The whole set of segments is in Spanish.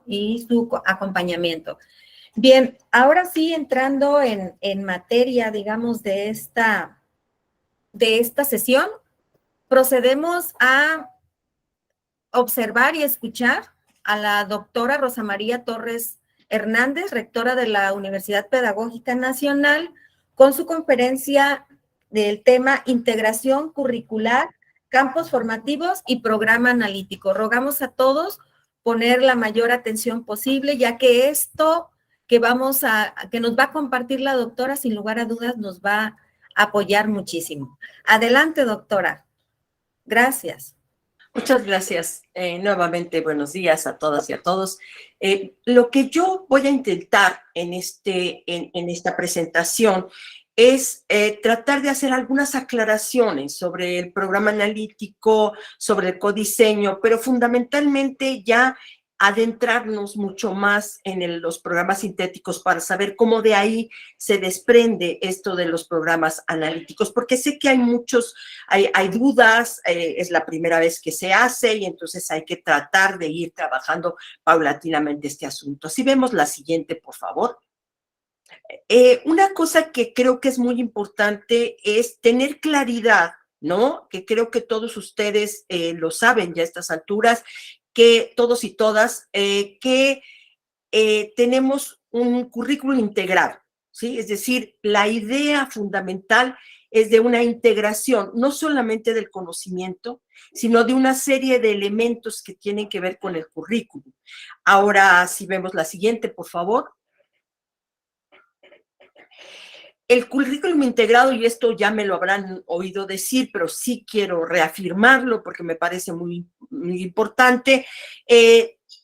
y su acompañamiento. Bien, ahora sí, entrando en materia, digamos, de esta sesión, procedemos a observar y escuchar a la doctora Rosa María Torres Hernández, rectora de la Universidad Pedagógica Nacional, con su conferencia del tema Integración Curricular, Campos Formativos y Programa Analítico. Rogamos a todos poner la mayor atención posible, ya que esto que nos va a compartir la doctora, sin lugar a dudas, nos va a apoyar muchísimo. Adelante, doctora. Gracias. Muchas gracias. Nuevamente, buenos días a todas y a todos. Lo que yo voy a intentar en esta presentación es tratar de hacer algunas aclaraciones sobre el programa analítico, sobre el codiseño, pero fundamentalmente ya adentrarnos mucho más en los programas sintéticos para saber cómo de ahí se desprende esto de los programas analíticos, porque sé que hay dudas, es la primera vez que se hace y entonces hay que tratar de ir trabajando paulatinamente este asunto. Si vemos la siguiente, por favor. Una cosa que creo que es muy importante es tener claridad, ¿no? Que creo que todos ustedes lo saben ya a estas alturas, que todos y todas, que tenemos un currículum integrado, ¿sí? Es decir, la idea fundamental es de una integración, no solamente del conocimiento, sino de una serie de elementos que tienen que ver con el currículum. Ahora, si vemos la siguiente, por favor. El currículum integrado, y esto ya me lo habrán oído decir, pero sí quiero reafirmarlo porque me parece muy, muy importante,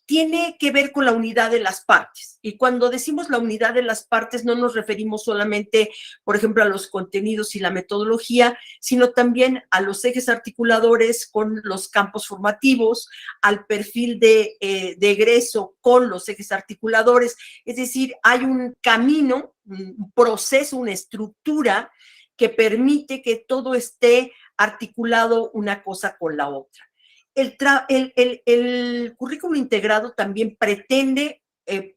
tiene que ver con la unidad de las partes. Y cuando decimos la unidad de las partes, no nos referimos solamente, por ejemplo, a los contenidos y la metodología, sino también a los ejes articuladores con los campos formativos, al perfil de egreso con los ejes articuladores. Es decir, hay un camino, un proceso, una estructura que permite que todo esté articulado una cosa con la otra. El currículo integrado también pretende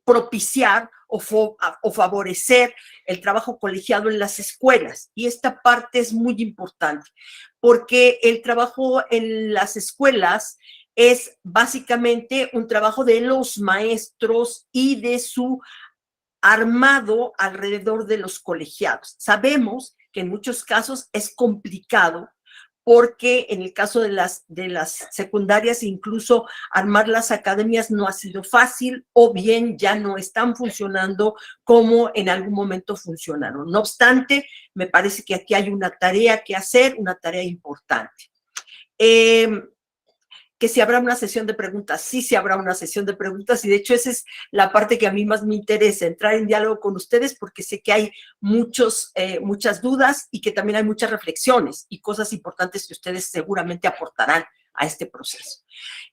propiciar o favorecer el trabajo colegiado en las escuelas. Y esta parte es muy importante, porque el trabajo en las escuelas es básicamente un trabajo de los maestros y de su armado alrededor de los colegiados. Sabemos que en muchos casos es complicado, porque en el caso de las secundarias, incluso armar las academias no ha sido fácil, o bien ya no están funcionando como en algún momento funcionaron. No obstante, me parece que aquí hay una tarea que hacer, una tarea importante. Que si habrá una sesión de preguntas, sí, sí habrá una sesión de preguntas, y de hecho esa es la parte que a mí más me interesa, entrar en diálogo con ustedes, porque sé que hay muchas dudas y que también hay muchas reflexiones y cosas importantes que ustedes seguramente aportarán a este proceso.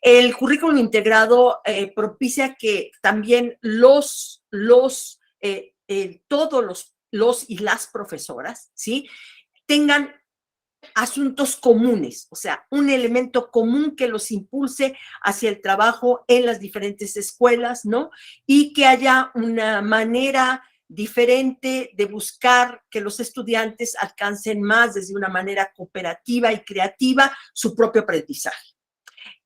El currículum integrado propicia que también todos los y las profesoras, ¿sí?, tengan asuntos comunes, o sea, un elemento común que los impulse hacia el trabajo en las diferentes escuelas, ¿no? Y que haya una manera diferente de buscar que los estudiantes alcancen más desde una manera cooperativa y creativa su propio aprendizaje.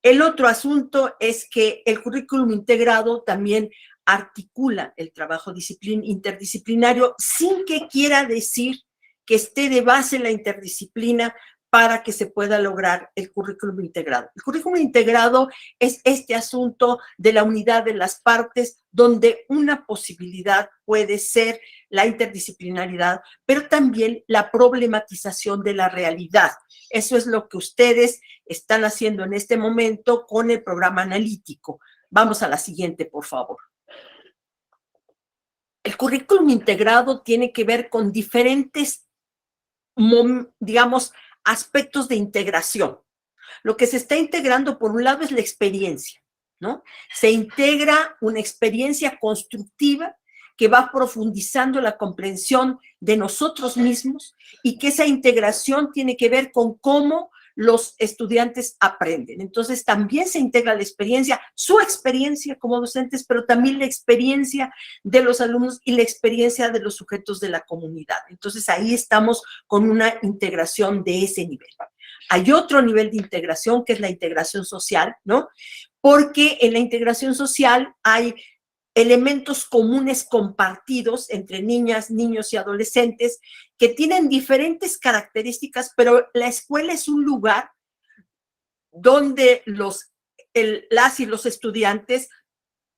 El otro asunto es que el currículum integrado también articula el trabajo interdisciplinario, sin que quiera decir que esté de base la interdisciplina para que se pueda lograr el currículum integrado. El currículum integrado es este asunto de la unidad de las partes, donde una posibilidad puede ser la interdisciplinaridad, pero también la problematización de la realidad. Eso es lo que ustedes están haciendo en este momento con el programa analítico. Vamos a la siguiente, por favor. El currículum integrado tiene que ver con diferentes, digamos, aspectos de integración. Lo que se está integrando, por un lado, es la experiencia, ¿no? Se integra una experiencia constructiva que va profundizando la comprensión de nosotros mismos, y que esa integración tiene que ver con cómo los estudiantes aprenden. Entonces también se integra la experiencia, su experiencia como docentes, pero también la experiencia de los alumnos y la experiencia de los sujetos de la comunidad. Entonces ahí estamos con una integración de ese nivel. Hay otro nivel de integración que es la integración social, ¿no? Porque en la integración social hay elementos comunes compartidos entre niñas, niños y adolescentes que tienen diferentes características, pero la escuela es un lugar donde las y los estudiantes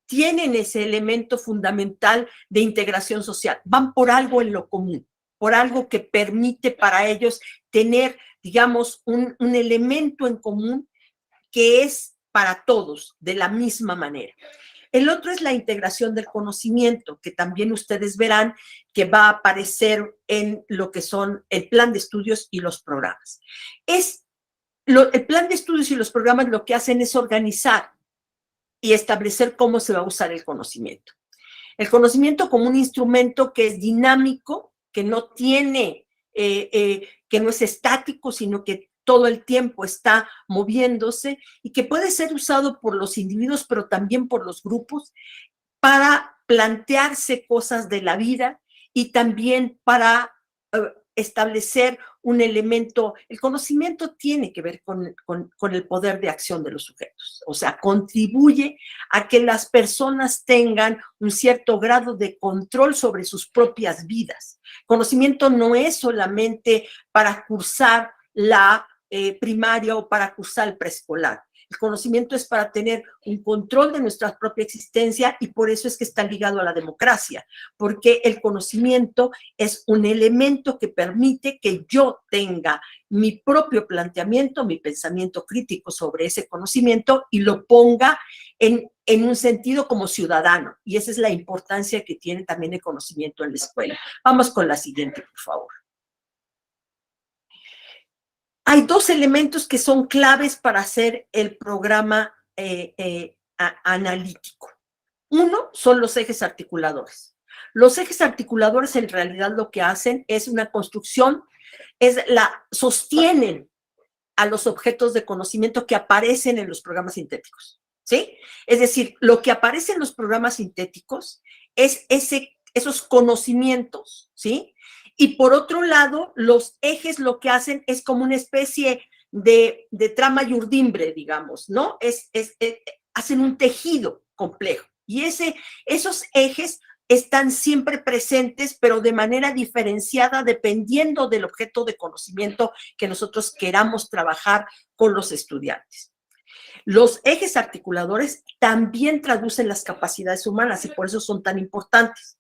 tienen ese elemento fundamental de integración social. Van por algo en lo común, por algo que permite para ellos tener, digamos, un elemento en común que es para todos de la misma manera. El otro es la integración del conocimiento, que también ustedes verán que va a aparecer en lo que son el plan de estudios y los programas. El plan de estudios y los programas lo que hacen es organizar y establecer cómo se va a usar el conocimiento. El conocimiento como un instrumento que es dinámico, que no tiene, que no es estático, sino que todo el tiempo está moviéndose y que puede ser usado por los individuos, pero también por los grupos, para plantearse cosas de la vida y también para establecer un elemento. El conocimiento tiene que ver con el poder de acción de los sujetos, o sea, contribuye a que las personas tengan un cierto grado de control sobre sus propias vidas. Conocimiento no es solamente para cursar la primaria o para cursar el preescolar. El conocimiento es para tener un control de nuestra propia existencia y por eso es que está ligado a la democracia, porque el conocimiento es un elemento que permite que yo tenga mi propio planteamiento, mi pensamiento crítico sobre ese conocimiento y lo ponga en un sentido como ciudadano. Y esa es la importancia que tiene también el conocimiento en la escuela. Vamos con la siguiente, por favor. Hay dos elementos que son claves para hacer el programa analítico. Uno son los ejes articuladores. Los ejes articuladores en realidad lo que hacen es una construcción, sostienen a los objetos de conocimiento que aparecen en los programas sintéticos, ¿sí? Es decir, lo que aparece en los programas sintéticos es esos conocimientos, ¿sí? Y por otro lado, los ejes lo que hacen es como una especie de trama y urdimbre, digamos, ¿no? Hacen un tejido complejo. Y esos ejes están siempre presentes, pero de manera diferenciada dependiendo del objeto de conocimiento que nosotros queramos trabajar con los estudiantes. Los ejes articuladores también traducen las capacidades humanas y por eso son tan importantes.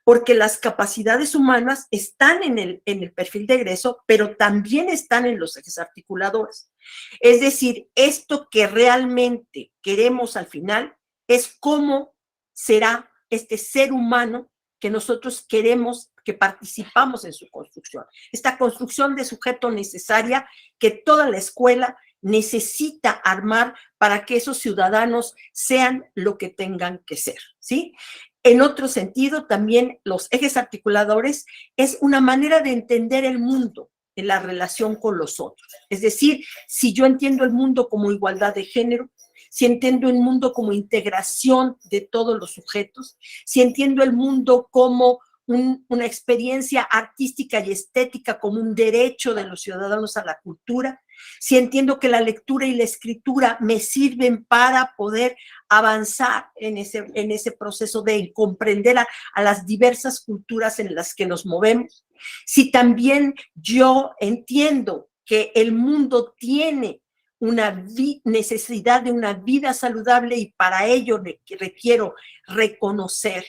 Porque las capacidades humanas están en el perfil de egreso, pero también están en los ejes articuladores. Es decir, esto que realmente queremos al final es cómo será este ser humano que nosotros queremos, que participamos en su construcción. Esta construcción de sujeto necesaria que toda la escuela necesita armar para que esos ciudadanos sean lo que tengan que ser, ¿sí? En otro sentido, también los ejes articuladores es una manera de entender el mundo en la relación con los otros. Es decir, si yo entiendo el mundo como igualdad de género, si entiendo el mundo como integración de todos los sujetos, si entiendo el mundo como una experiencia artística y estética como un derecho de los ciudadanos a la cultura, si entiendo que la lectura y la escritura me sirven para poder avanzar en ese proceso de comprender a las diversas culturas en las que nos movemos, si también yo entiendo que el mundo tiene una necesidad de una vida saludable y para ello requiero reconocer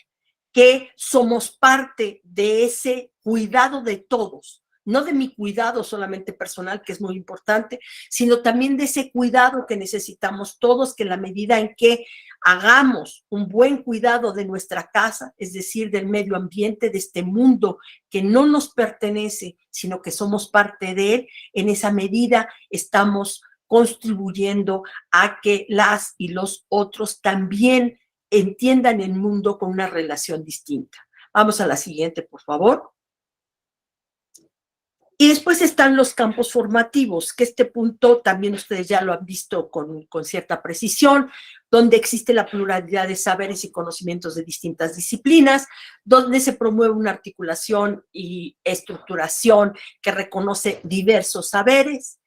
que somos parte de ese cuidado de todos, no de mi cuidado solamente personal, que es muy importante, sino también de ese cuidado que necesitamos todos, que en la medida en que hagamos un buen cuidado de nuestra casa, es decir, del medio ambiente, de este mundo que no nos pertenece, sino que somos parte de él, en esa medida estamos contribuyendo a que las y los otros también entiendan el mundo con una relación distinta. Vamos a la siguiente, por favor. Y después están los campos formativos, que este punto también ustedes ya lo han visto con cierta precisión, donde existe la pluralidad de saberes y conocimientos de distintas disciplinas, donde se promueve una articulación y estructuración que reconoce diversos saberes.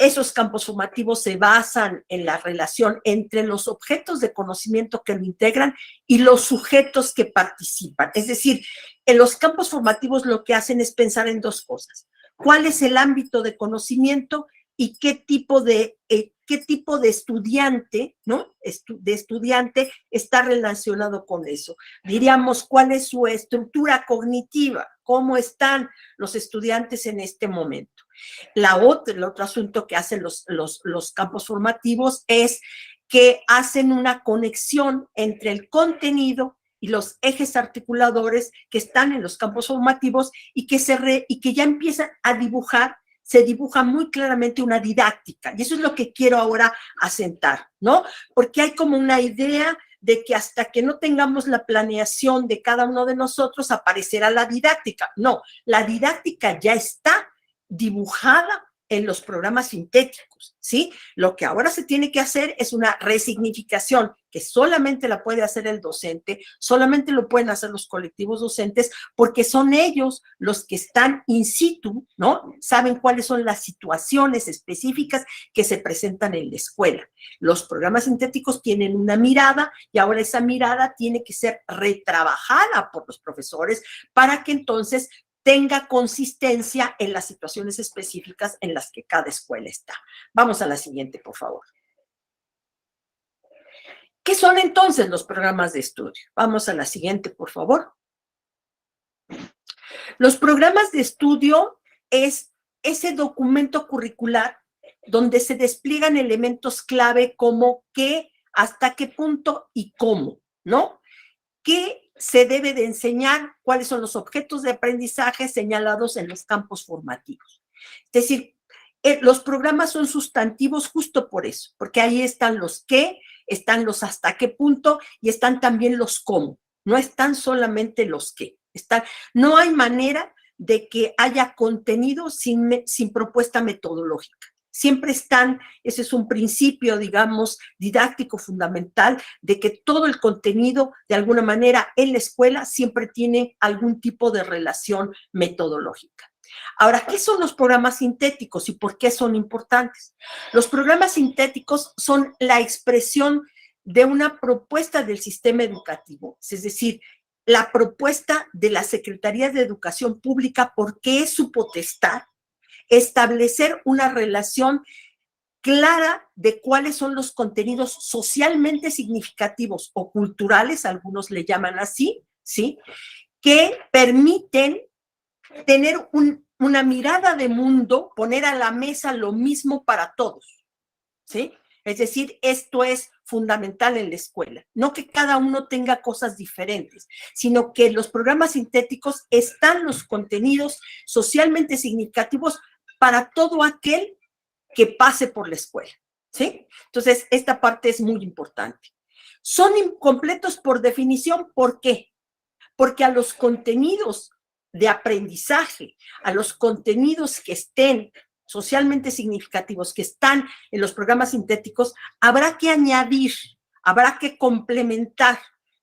Esos campos formativos se basan en la relación entre los objetos de conocimiento que lo integran y los sujetos que participan. Es decir, en los campos formativos lo que hacen es pensar en dos cosas. ¿Cuál es el ámbito de conocimiento y qué tipo de estudiante, ¿no? De estudiante está relacionado con eso? Diríamos, ¿cuál es su estructura cognitiva? ¿Cómo están los estudiantes en este momento? El otro asunto que hacen los campos formativos es que hacen una conexión entre el contenido y los ejes articuladores que están en los campos formativos y que ya empiezan a dibujar, se dibuja muy claramente una didáctica. Y eso es lo que quiero ahora asentar, ¿no? Porque hay como una idea de que hasta que no tengamos la planeación de cada uno de nosotros aparecerá la didáctica. No, la didáctica ya está dibujada en los programas sintéticos, ¿sí? Lo que ahora se tiene que hacer es una resignificación que solamente la puede hacer el docente, solamente lo pueden hacer los colectivos docentes, porque son ellos los que están in situ, ¿no? Saben cuáles son las situaciones específicas que se presentan en la escuela. Los programas sintéticos tienen una mirada y ahora esa mirada tiene que ser retrabajada por los profesores para que entonces tenga consistencia en las situaciones específicas en las que cada escuela está. Vamos a la siguiente, por favor. ¿Qué son entonces los programas de estudio? Vamos a la siguiente, por favor. Los programas de estudio es ese documento curricular donde se despliegan elementos clave como qué, hasta qué punto y cómo, ¿no? ¿Qué se debe de enseñar? ¿Cuáles son los objetos de aprendizaje señalados en los campos formativos? Es decir, los programas son sustantivos justo por eso, porque ahí están los qué, están los hasta qué punto y están también los cómo. No están solamente los qué. No hay manera de que haya contenido sin propuesta metodológica. Siempre están, ese es un principio, digamos, didáctico fundamental, de que todo el contenido, de alguna manera, en la escuela siempre tiene algún tipo de relación metodológica. Ahora, ¿qué son los programas sintéticos y por qué son importantes? Los programas sintéticos son la expresión de una propuesta del sistema educativo, es decir, la propuesta de la Secretaría de Educación Pública, porque es su potestad establecer una relación clara de cuáles son los contenidos socialmente significativos o culturales, algunos le llaman así, ¿sí? Que permiten tener una mirada de mundo, poner a la mesa lo mismo para todos, ¿sí? Es decir, esto es fundamental en la escuela. No que cada uno tenga cosas diferentes, sino que en los programas sintéticos están los contenidos socialmente significativos para todo aquel que pase por la escuela, ¿sí? Entonces, esta parte es muy importante. Son incompletos por definición, ¿por qué? Porque a los contenidos de aprendizaje, a los contenidos que estén socialmente significativos, que están en los programas sintéticos, habrá que añadir, habrá que complementar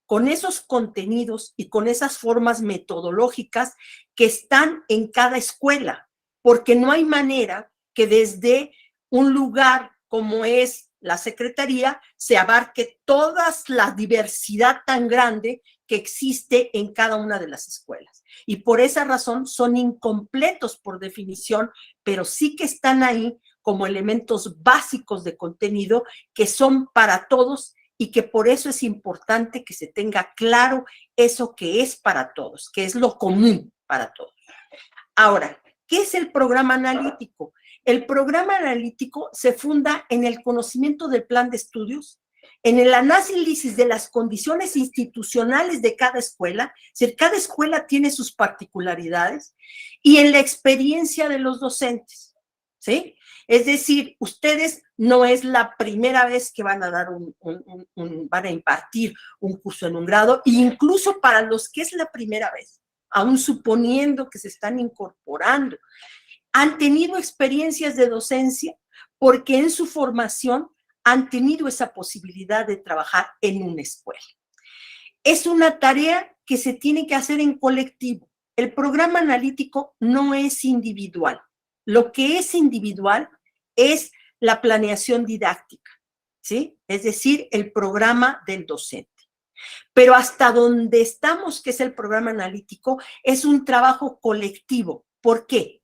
con esos contenidos y con esas formas metodológicas que están en cada escuela, porque no hay manera que desde un lugar como es la Secretaría se abarque toda la diversidad tan grande que existe en cada una de las escuelas. Y por esa razón son incompletos por definición, pero sí que están ahí como elementos básicos de contenido que son para todos y que por eso es importante que se tenga claro eso que es para todos, que es lo común para todos. Ahora, ¿qué es el programa analítico? El programa analítico se funda en el conocimiento del plan de estudios, en el análisis de las condiciones institucionales de cada escuela, es decir, cada escuela tiene sus particularidades, y en la experiencia de los docentes, ¿sí? Es decir, ustedes no es la primera vez que van a dar van a impartir un curso en un grado, e incluso para los que es la primera vez, aún suponiendo que se están incorporando, han tenido experiencias de docencia porque en su formación han tenido esa posibilidad de trabajar en una escuela. Es una tarea que se tiene que hacer en colectivo. El programa analítico no es individual. Lo que es individual es la planeación didáctica, ¿sí? Es decir, el programa del docente. Pero hasta donde estamos, que es el programa analítico, es un trabajo colectivo. ¿Por qué?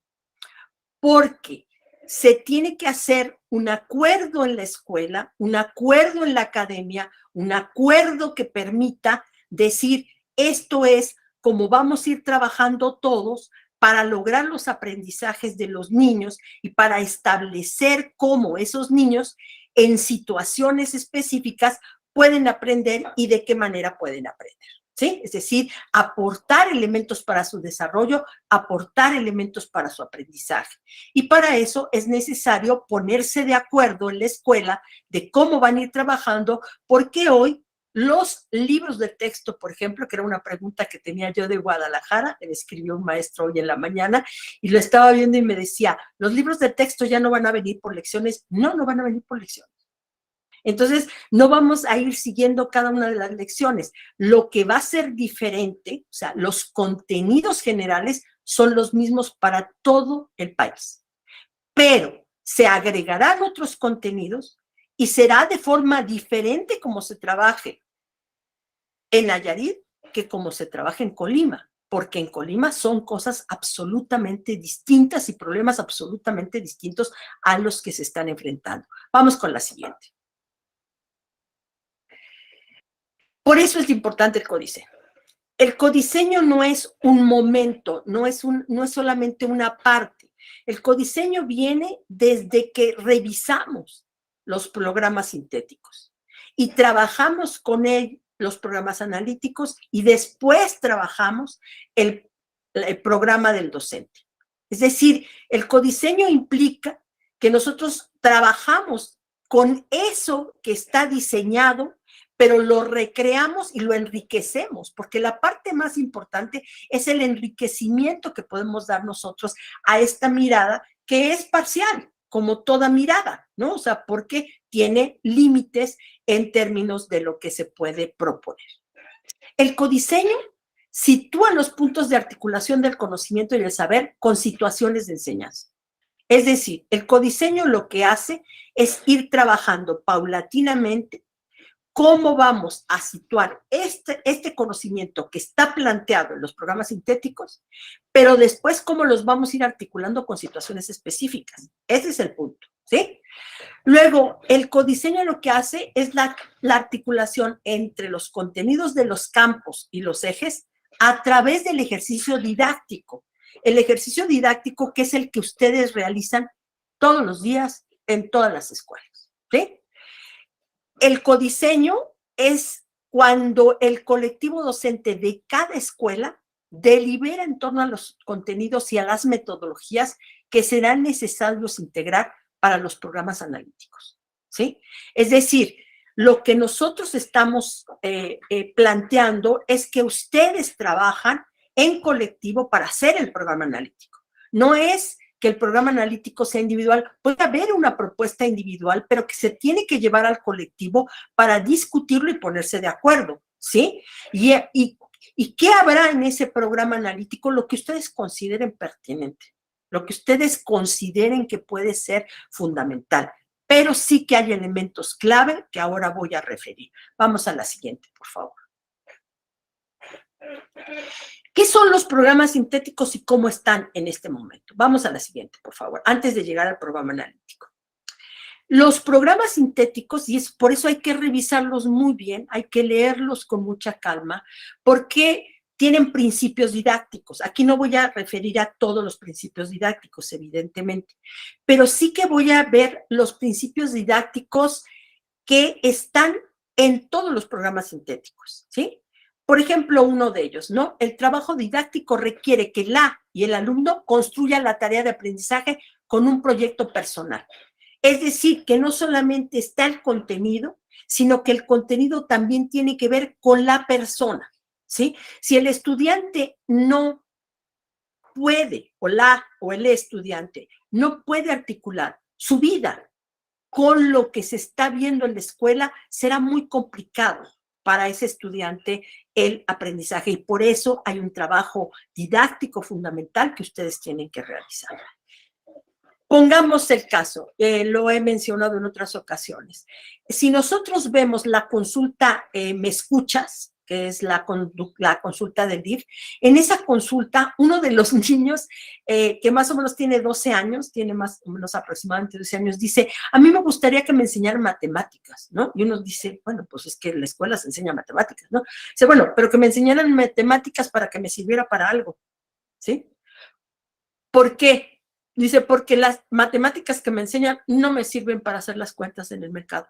Porque se tiene que hacer un acuerdo en la escuela, un acuerdo en la academia, un acuerdo que permita decir, esto es como vamos a ir trabajando todos para lograr los aprendizajes de los niños y para establecer cómo esos niños en situaciones específicas pueden aprender y de qué manera pueden aprender. ¿Sí? Es decir, aportar elementos para su desarrollo, aportar elementos para su aprendizaje. Y para eso es necesario ponerse de acuerdo en la escuela de cómo van a ir trabajando, porque hoy los libros de texto, por ejemplo, que era una pregunta que tenía yo de Guadalajara, me escribió un maestro hoy en la mañana y lo estaba viendo y me decía, los libros de texto ya no van a venir por lecciones. No, no van a venir por lecciones. Entonces, no vamos a ir siguiendo cada una de las lecciones. Lo que va a ser diferente, o sea, los contenidos generales son los mismos para todo el país. Pero se agregarán otros contenidos y será de forma diferente como se trabaje en Nayarit que como se trabaja en Colima, porque en Colima son cosas absolutamente distintas y problemas absolutamente distintos a los que se están enfrentando. Vamos con la siguiente. Por eso es importante el codiseño. El codiseño no es un momento, no es solamente una parte. El codiseño viene desde que revisamos los programas sintéticos y trabajamos con él los programas analíticos y después trabajamos el programa del docente. Es decir, el codiseño implica que nosotros trabajamos con eso que está diseñado, pero lo recreamos y lo enriquecemos, porque la parte más importante es el enriquecimiento que podemos dar nosotros a esta mirada que es parcial, como toda mirada, ¿no? O sea, porque tiene límites en términos de lo que se puede proponer. El codiseño sitúa los puntos de articulación del conocimiento y el saber con situaciones de enseñanza. Es decir, el codiseño lo que hace es ir trabajando paulatinamente cómo vamos a situar este conocimiento que está planteado en los programas sintéticos, pero después cómo los vamos a ir articulando con situaciones específicas. Ese es el punto, ¿sí? Luego, el codiseño lo que hace es la articulación entre los contenidos de los campos y los ejes a través del ejercicio didáctico. El ejercicio didáctico que es el que ustedes realizan todos los días en todas las escuelas, ¿sí? El codiseño es cuando el colectivo docente de cada escuela delibera en torno a los contenidos y a las metodologías que serán necesarios integrar para los programas analíticos, ¿sí? Es decir, lo que nosotros estamos planteando es que ustedes trabajan en colectivo para hacer el programa analítico. No es que el programa analítico sea individual, puede haber una propuesta individual, pero que se tiene que llevar al colectivo para discutirlo y ponerse de acuerdo, ¿sí? ¿Y qué habrá en ese programa analítico? Lo que ustedes consideren pertinente, lo que ustedes consideren que puede ser fundamental, pero sí que hay elementos clave que ahora voy a referir. Vamos a la siguiente, por favor. ¿Qué son los programas sintéticos y cómo están en este momento? Vamos a la siguiente, por favor, antes de llegar al programa analítico. Los programas sintéticos, y es por eso hay que revisarlos muy bien, hay que leerlos con mucha calma, porque tienen principios didácticos. Aquí no voy a referir a todos los principios didácticos, evidentemente, pero sí que voy a ver los principios didácticos que están en todos los programas sintéticos, ¿sí? Por ejemplo, uno de ellos, ¿no? El trabajo didáctico requiere que la y el alumno construyan la tarea de aprendizaje con un proyecto personal. Es decir, que no solamente está el contenido, sino que el contenido también tiene que ver con la persona, ¿sí? Si el estudiante no puede, o el estudiante no puede articular su vida con lo que se está viendo en la escuela, será muy complicado para ese estudiante el aprendizaje, y por eso hay un trabajo didáctico fundamental que ustedes tienen que realizar. Pongamos el caso, lo he mencionado en otras ocasiones. Si nosotros vemos la consulta ¿Me escuchas?, que es la consulta del DIF, en esa consulta uno de los niños que más o menos tiene 12 años, tiene más o menos aproximadamente 12 años, dice, a mí me gustaría que me enseñaran matemáticas, ¿no? Y uno dice, bueno, pues es que en la escuela se enseña matemáticas, ¿no? Dice, bueno, pero que me enseñaran matemáticas para que me sirviera para algo, ¿sí? ¿Por qué? Dice, porque las matemáticas que me enseñan no me sirven para hacer las cuentas en el mercado.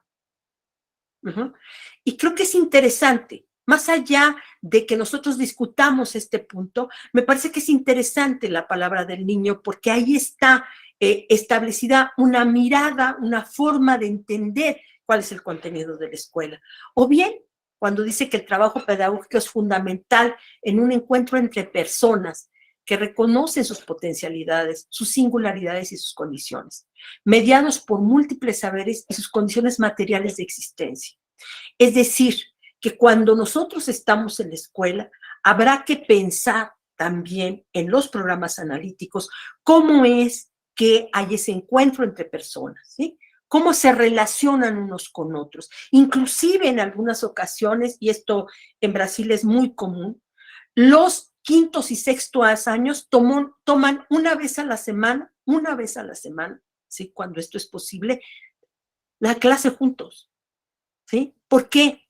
Y creo que es interesante, más allá de que nosotros discutamos este punto, me parece que es interesante la palabra del niño, porque ahí está establecida una mirada, una forma de entender cuál es el contenido de la escuela. O bien, cuando dice que el trabajo pedagógico es fundamental en un encuentro entre personas que reconocen sus potencialidades, sus singularidades y sus condiciones, mediados por múltiples saberes y sus condiciones materiales de existencia. Es decir, que cuando nosotros estamos en la escuela, habrá que pensar también en los programas analíticos cómo es que hay ese encuentro entre personas, ¿sí? Cómo se relacionan unos con otros. Inclusive en algunas ocasiones, y esto en Brasil es muy común, los quintos y sextos años toman una vez a la semana, ¿sí? Cuando esto es posible, la clase juntos, ¿sí? ¿Por qué?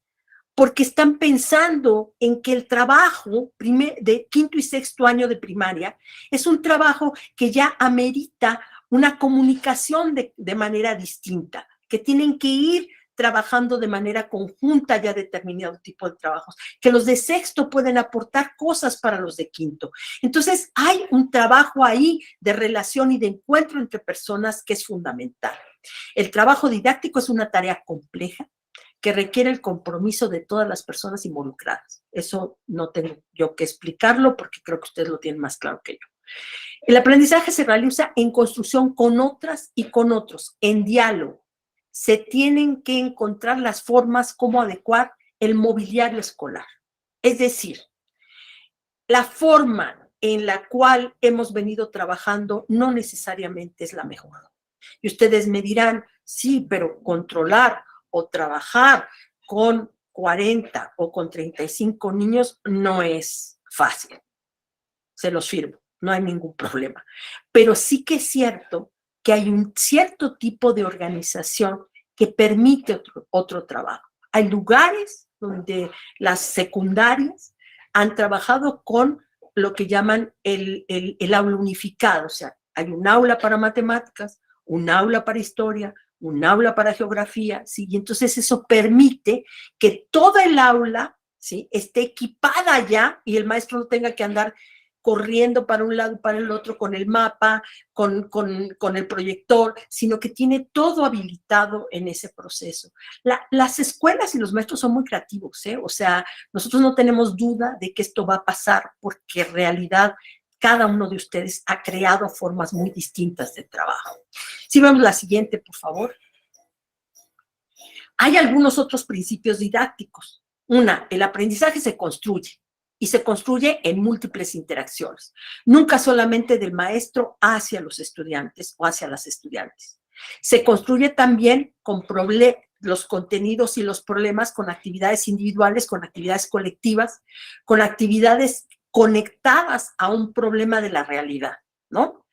Porque están pensando en que el trabajo de quinto y sexto año de primaria es un trabajo que ya amerita una comunicación de manera distinta, que tienen que ir trabajando de manera conjunta ya determinado tipo de trabajos, que los de sexto pueden aportar cosas para los de quinto. Entonces, hay un trabajo ahí de relación y de encuentro entre personas que es fundamental. El trabajo didáctico es una tarea compleja que requiere el compromiso de todas las personas involucradas. Eso no tengo yo que explicarlo porque creo que ustedes lo tienen más claro que yo. El aprendizaje se realiza en construcción con otras y con otros, en diálogo. Se tienen que encontrar las formas como adecuar el mobiliario escolar. Es decir, la forma en la cual hemos venido trabajando no necesariamente es la mejor. Y ustedes me dirán, sí, pero controlar o trabajar con 40 o con 35 niños no es fácil. Se los firmo, no hay ningún problema. Pero sí que es cierto que hay un cierto tipo de organización que permite otro trabajo. Hay lugares donde las secundarias han trabajado con lo que llaman el aula unificado, o sea, hay un aula para matemáticas, un aula para historia, un aula para geografía, ¿sí? Y entonces eso permite que toda el aula, ¿sí?, esté equipada ya y el maestro no tenga que andar corriendo para un lado y para el otro con el mapa, con el proyector, sino que tiene todo habilitado en ese proceso. Las escuelas y los maestros son muy creativos, ¿eh? O sea, nosotros no tenemos duda de que esto va a pasar porque en realidad cada uno de ustedes ha creado formas muy distintas de trabajo. Si vemos la siguiente, por favor. Hay algunos otros principios didácticos. Una, el aprendizaje se construye y se construye en múltiples interacciones, nunca solamente del maestro hacia los estudiantes o hacia las estudiantes. Se construye también con los contenidos y los problemas con actividades individuales, con actividades colectivas, con actividades conectadas a un problema de la realidad, ¿no?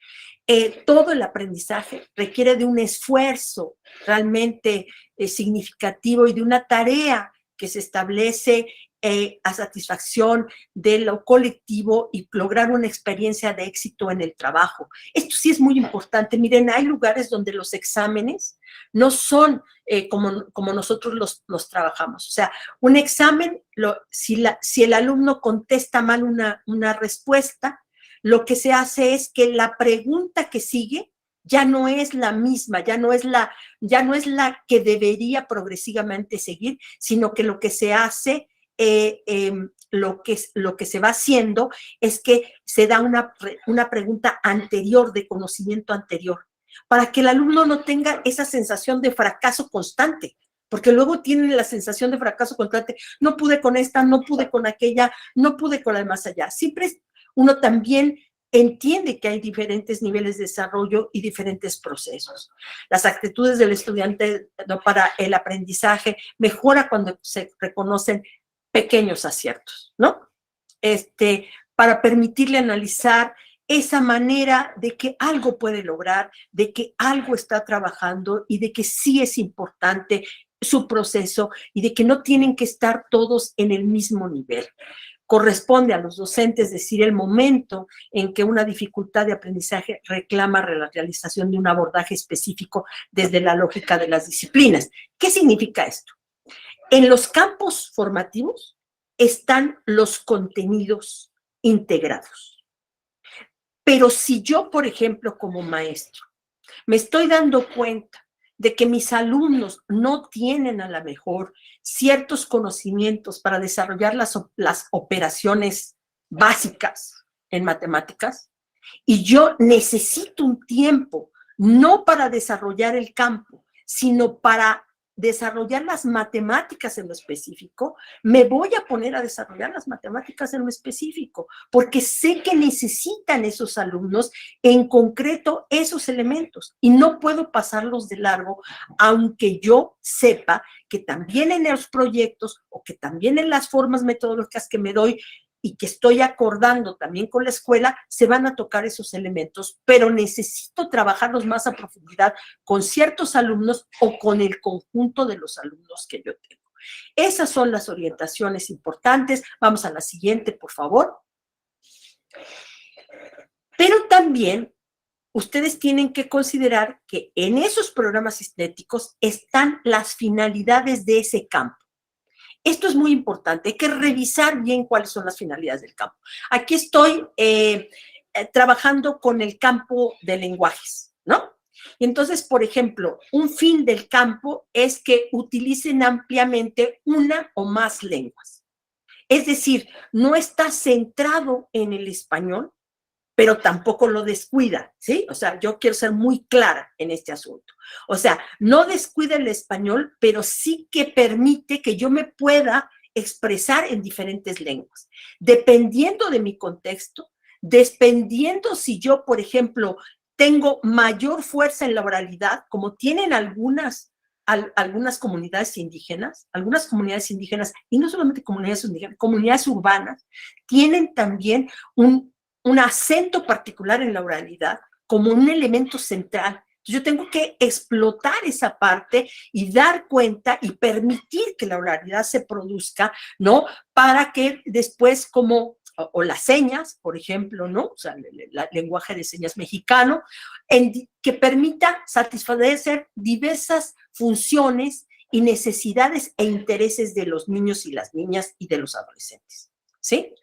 Todo el aprendizaje requiere de un esfuerzo realmente significativo y de una tarea que se establece a satisfacción de lo colectivo y lograr una experiencia de éxito en el trabajo. Esto sí es muy importante. Miren, hay lugares donde los exámenes no son como nosotros los trabajamos. O sea, un examen, si el alumno contesta mal una respuesta, lo que se hace es que la pregunta que sigue ya no es la misma, ya no es la que debería progresivamente seguir, sino que lo que se hace lo que se va haciendo es que se da una pregunta anterior, de conocimiento anterior, para que el alumno no tenga esa sensación de fracaso constante, porque luego tienen la sensación de fracaso constante, no pude con esta, no pude con aquella, no pude con la de más allá. Siempre uno también entiende que hay diferentes niveles de desarrollo y diferentes procesos. Las actitudes del estudiante, ¿no?, para el aprendizaje mejora cuando se reconocen pequeños aciertos, ¿no? Para permitirle analizar esa manera de que algo puede lograr, de que algo está trabajando y de que sí es importante su proceso y de que no tienen que estar todos en el mismo nivel. Corresponde a los docentes decir el momento en que una dificultad de aprendizaje reclama la realización de un abordaje específico desde la lógica de las disciplinas. ¿Qué significa esto? En los campos formativos están los contenidos integrados. Pero si yo, por ejemplo, como maestro, me estoy dando cuenta de que mis alumnos no tienen a lo mejor ciertos conocimientos para desarrollar las operaciones básicas en matemáticas, y yo necesito un tiempo, no para desarrollar el campo, sino para desarrollar las matemáticas en lo específico, me voy a poner a desarrollar las matemáticas en lo específico, porque sé que necesitan esos alumnos en concreto esos elementos y no puedo pasarlos de largo, aunque yo sepa que también en los proyectos o que también en las formas metodológicas que me doy y que estoy acordando también con la escuela, se van a tocar esos elementos, pero necesito trabajarlos más a profundidad con ciertos alumnos o con el conjunto de los alumnos que yo tengo. Esas son las orientaciones importantes. Vamos a la siguiente, por favor. Pero también ustedes tienen que considerar que en esos programas estéticos están las finalidades de ese campo. Esto es muy importante, hay que revisar bien cuáles son las finalidades del campo. Aquí estoy trabajando con el campo de lenguajes, ¿no? Y entonces, por ejemplo, un fin del campo es que utilicen ampliamente una o más lenguas. Es decir, no está centrado en el español, pero tampoco lo descuida, ¿sí? O sea, yo quiero ser muy clara en este asunto. O sea, no descuida el español, pero sí que permite que yo me pueda expresar en diferentes lenguas, dependiendo de mi contexto, dependiendo si yo, por ejemplo, tengo mayor fuerza en la oralidad, como tienen algunas comunidades indígenas, y no solamente comunidades indígenas, comunidades urbanas, tienen también un acento particular en la oralidad como un elemento central. Yo tengo que explotar esa parte y dar cuenta y permitir que la oralidad se produzca, ¿no? Para que después, como, o las señas, por ejemplo, ¿no? O sea, el lenguaje de señas mexicano, que permita satisfacer diversas funciones y necesidades e intereses de los niños y las niñas y de los adolescentes, ¿sí?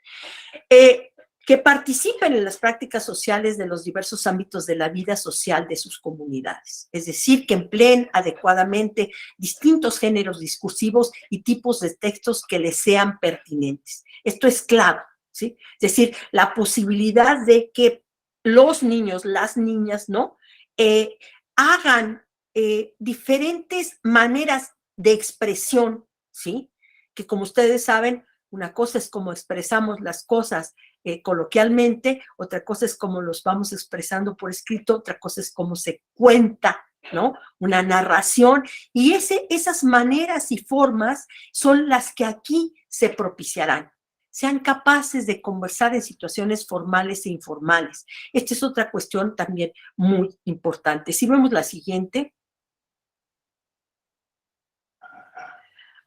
Que participen en las prácticas sociales de los diversos ámbitos de la vida social de sus comunidades, es decir, que empleen adecuadamente distintos géneros discursivos y tipos de textos que les sean pertinentes. Esto es clave, ¿sí? Es decir, la posibilidad de que los niños, las niñas, ¿no? Hagan diferentes maneras de expresión, ¿sí? Que como ustedes saben, una cosa es cómo expresamos las cosas coloquialmente, otra cosa es cómo los vamos expresando por escrito, otra cosa es cómo se cuenta, ¿no? Una narración, y esas maneras y formas son las que aquí se propiciarán. Sean capaces de conversar en situaciones formales e informales. Esta es otra cuestión también muy importante. Si vemos la siguiente.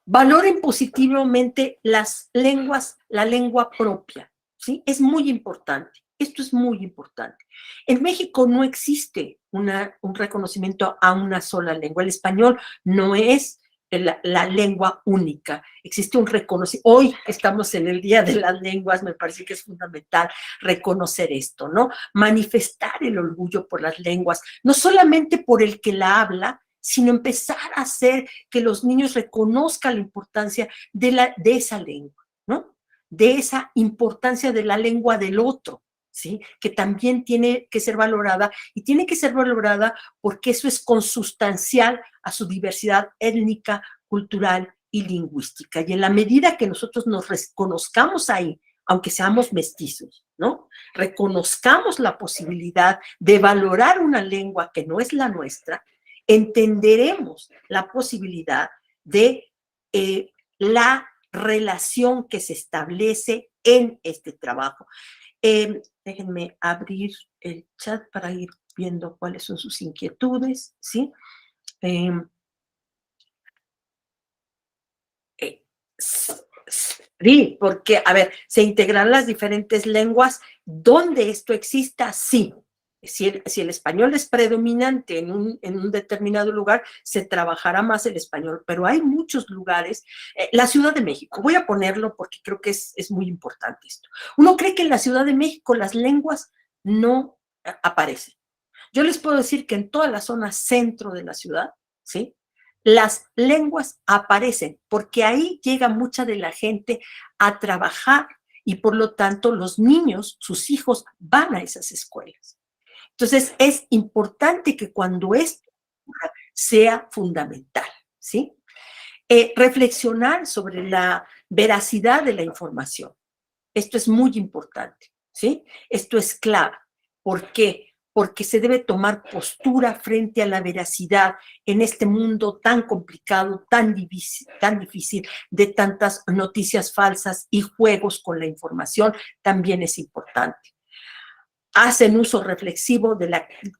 Valoren positivamente las lenguas, la lengua propia, ¿sí? Es muy importante. Esto es muy importante. En México no existe un reconocimiento a una sola lengua. El español no es la lengua única. Existe un reconocimiento. Hoy estamos en el Día de las Lenguas, me parece que es fundamental reconocer esto, ¿no? Manifestar el orgullo por las lenguas, no solamente por el que la habla, sino empezar a hacer que los niños reconozcan la importancia de esa lengua, ¿no? de esa importancia de la lengua del otro, ¿sí? Que también tiene que ser valorada, y tiene que ser valorada porque eso es consustancial a su diversidad étnica, cultural y lingüística. Y en la medida que nosotros nos reconozcamos ahí, aunque seamos mestizos, ¿no? Reconozcamos la posibilidad de valorar una lengua que no es la nuestra, entenderemos la posibilidad de la relación que se establece en este trabajo. Déjenme abrir el chat para ir viendo cuáles son sus inquietudes, ¿sí? Sí, porque, a ver, se integran las diferentes lenguas. ¿Dónde esto exista? Sí. Si el español es predominante en un determinado lugar, se trabajará más el español, pero hay muchos lugares. La Ciudad de México, voy a ponerlo porque creo que es muy importante esto. Uno cree que en la Ciudad de México las lenguas no aparecen. Yo les puedo decir que en toda la zona centro de la ciudad, ¿sí? Las lenguas aparecen porque ahí llega mucha de la gente a trabajar y por lo tanto los niños, sus hijos, van a esas escuelas. Entonces es importante que cuando esto sea fundamental, ¿sí? Reflexionar sobre la veracidad de la información. Esto es muy importante, ¿sí? Esto es clave. ¿Por qué? Porque se debe tomar postura frente a la veracidad en este mundo tan complicado, tan difícil, de tantas noticias falsas y juegos con la información, también es importante. Hacen uso reflexivo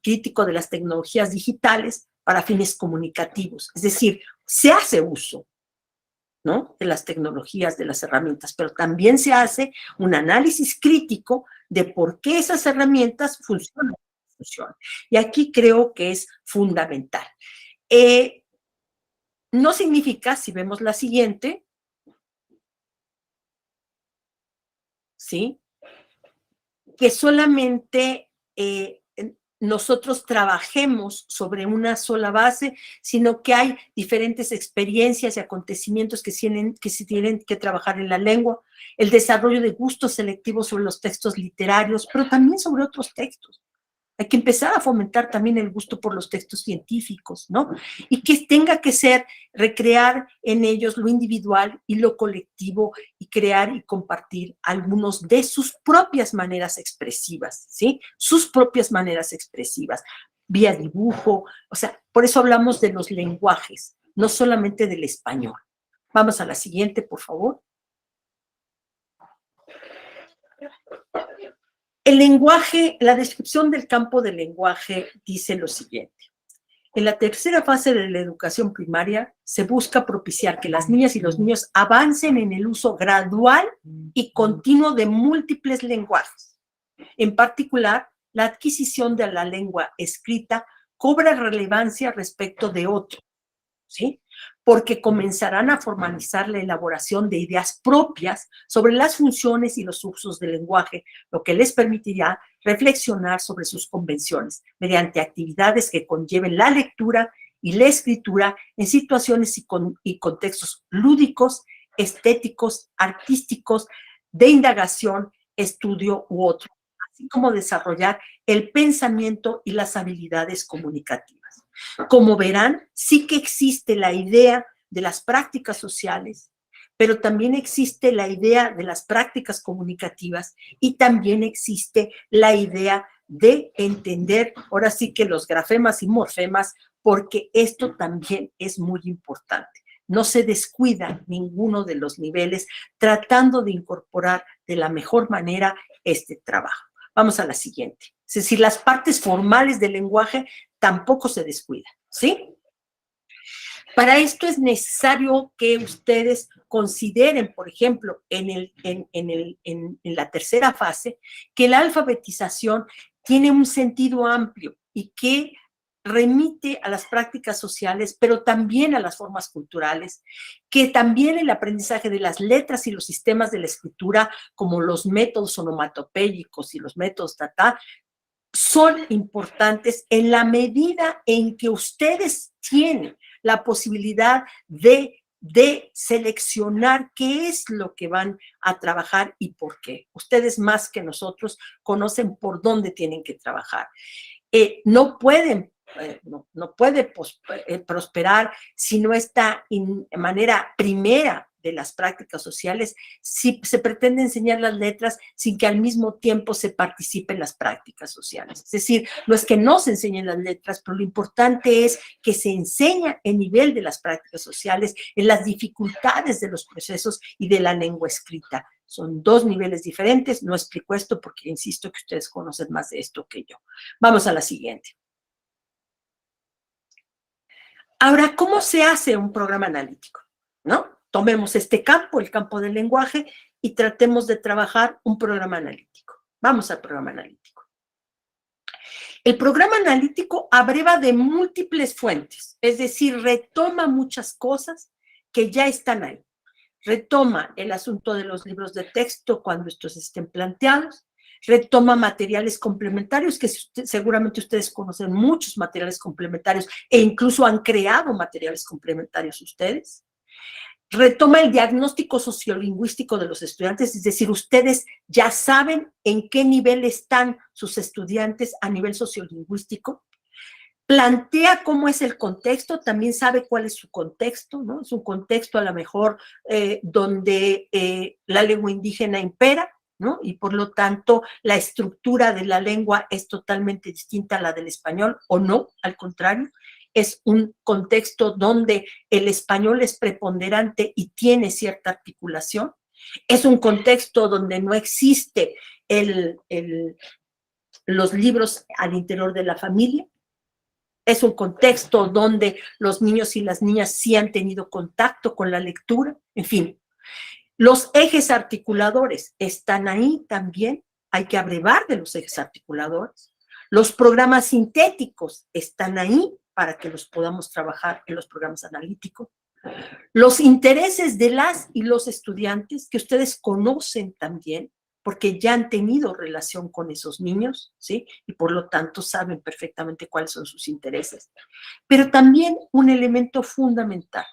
crítico de las tecnologías digitales para fines comunicativos, es decir, se hace uso, ¿no? De las tecnologías, de las herramientas, pero también se hace un análisis crítico de por qué esas herramientas funcionan. Y aquí creo que es fundamental. No significa, si vemos la siguiente, ¿sí? Que solamente nosotros trabajemos sobre una sola base, sino que hay diferentes experiencias y acontecimientos que se tienen que trabajar en la lengua, el desarrollo de gustos selectivos sobre los textos literarios, pero también sobre otros textos. Hay que empezar a fomentar también el gusto por los textos científicos, ¿no? Y que tenga que ser recrear en ellos lo individual y lo colectivo y crear y compartir algunos de sus propias maneras expresivas, ¿sí? Sus propias maneras expresivas, vía dibujo, o sea, por eso hablamos de los lenguajes, no solamente del español. Vamos a la siguiente, por favor. El lenguaje, la descripción del campo del lenguaje dice lo siguiente. En la tercera fase de la educación primaria se busca propiciar que las niñas y los niños avancen en el uso gradual y continuo de múltiples lenguajes. En particular, la adquisición de la lengua escrita cobra relevancia respecto de otros, ¿sí? Porque comenzarán a formalizar la elaboración de ideas propias sobre las funciones y los usos del lenguaje, lo que les permitirá reflexionar sobre sus convenciones mediante actividades que conlleven la lectura y la escritura en situaciones y contextos lúdicos, estéticos, artísticos, de indagación, estudio u otro, así como desarrollar el pensamiento y las habilidades comunicativas. Como verán, sí que existe la idea de las prácticas sociales, pero también existe la idea de las prácticas comunicativas y también existe la idea de entender, ahora sí que los grafemas y morfemas, porque esto también es muy importante. No se descuida ninguno de los niveles tratando de incorporar de la mejor manera este trabajo. Vamos a la siguiente. Es decir, las partes formales del lenguaje tampoco se descuidan, ¿sí? Para esto es necesario que ustedes consideren, por ejemplo, en la tercera fase, que la alfabetización tiene un sentido amplio y que remite a las prácticas sociales, pero también a las formas culturales, que también el aprendizaje de las letras y los sistemas de la escritura, como los métodos onomatopéyicos y los métodos son importantes en la medida en que ustedes tienen la posibilidad de de seleccionar qué es lo que van a trabajar y por qué. Ustedes más que nosotros conocen por dónde tienen que trabajar. No pueden, no puede prosperar si no está en manera primera de las prácticas sociales, si se pretende enseñar las letras sin que al mismo tiempo se participe en las prácticas sociales. Es decir, no es que no se enseñen las letras, pero lo importante es que se enseña el nivel de las prácticas sociales, en las dificultades de los procesos y de la lengua escrita. Son dos niveles diferentes, no explico esto porque insisto que ustedes conocen más de esto que yo. Vamos a la siguiente. Ahora, ¿cómo se hace un programa analítico? ¿No? Tomemos este campo, el campo del lenguaje, y tratemos de trabajar un programa analítico. Vamos al programa analítico. El programa analítico abreva de múltiples fuentes, es decir, retoma muchas cosas que ya están ahí. Retoma el asunto de los libros de texto cuando estos estén planteados, retoma materiales complementarios, que seguramente ustedes conocen muchos materiales complementarios e incluso han creado materiales complementarios ustedes. Retoma el diagnóstico sociolingüístico de los estudiantes, es decir, ustedes ya saben en qué nivel están sus estudiantes a nivel sociolingüístico. Plantea cómo es el contexto, también sabe cuál es su contexto, ¿no? Es un contexto a lo mejor donde la lengua indígena impera, ¿no? Y por lo tanto la estructura de la lengua es totalmente distinta a la del español, o no, al contrario. Es un contexto donde el español es preponderante y tiene cierta articulación. Es un contexto donde no existe los libros al interior de la familia. Es un contexto donde los niños y las niñas sí han tenido contacto con la lectura. En fin, los ejes articuladores están ahí también. Hay que abrevar de los ejes articuladores. Los programas sintéticos están ahí para que los podamos trabajar en los programas analíticos. Los intereses de las y los estudiantes, que ustedes conocen también, porque ya han tenido relación con esos niños, ¿sí? Y por lo tanto saben perfectamente cuáles son sus intereses. Pero también un elemento fundamental,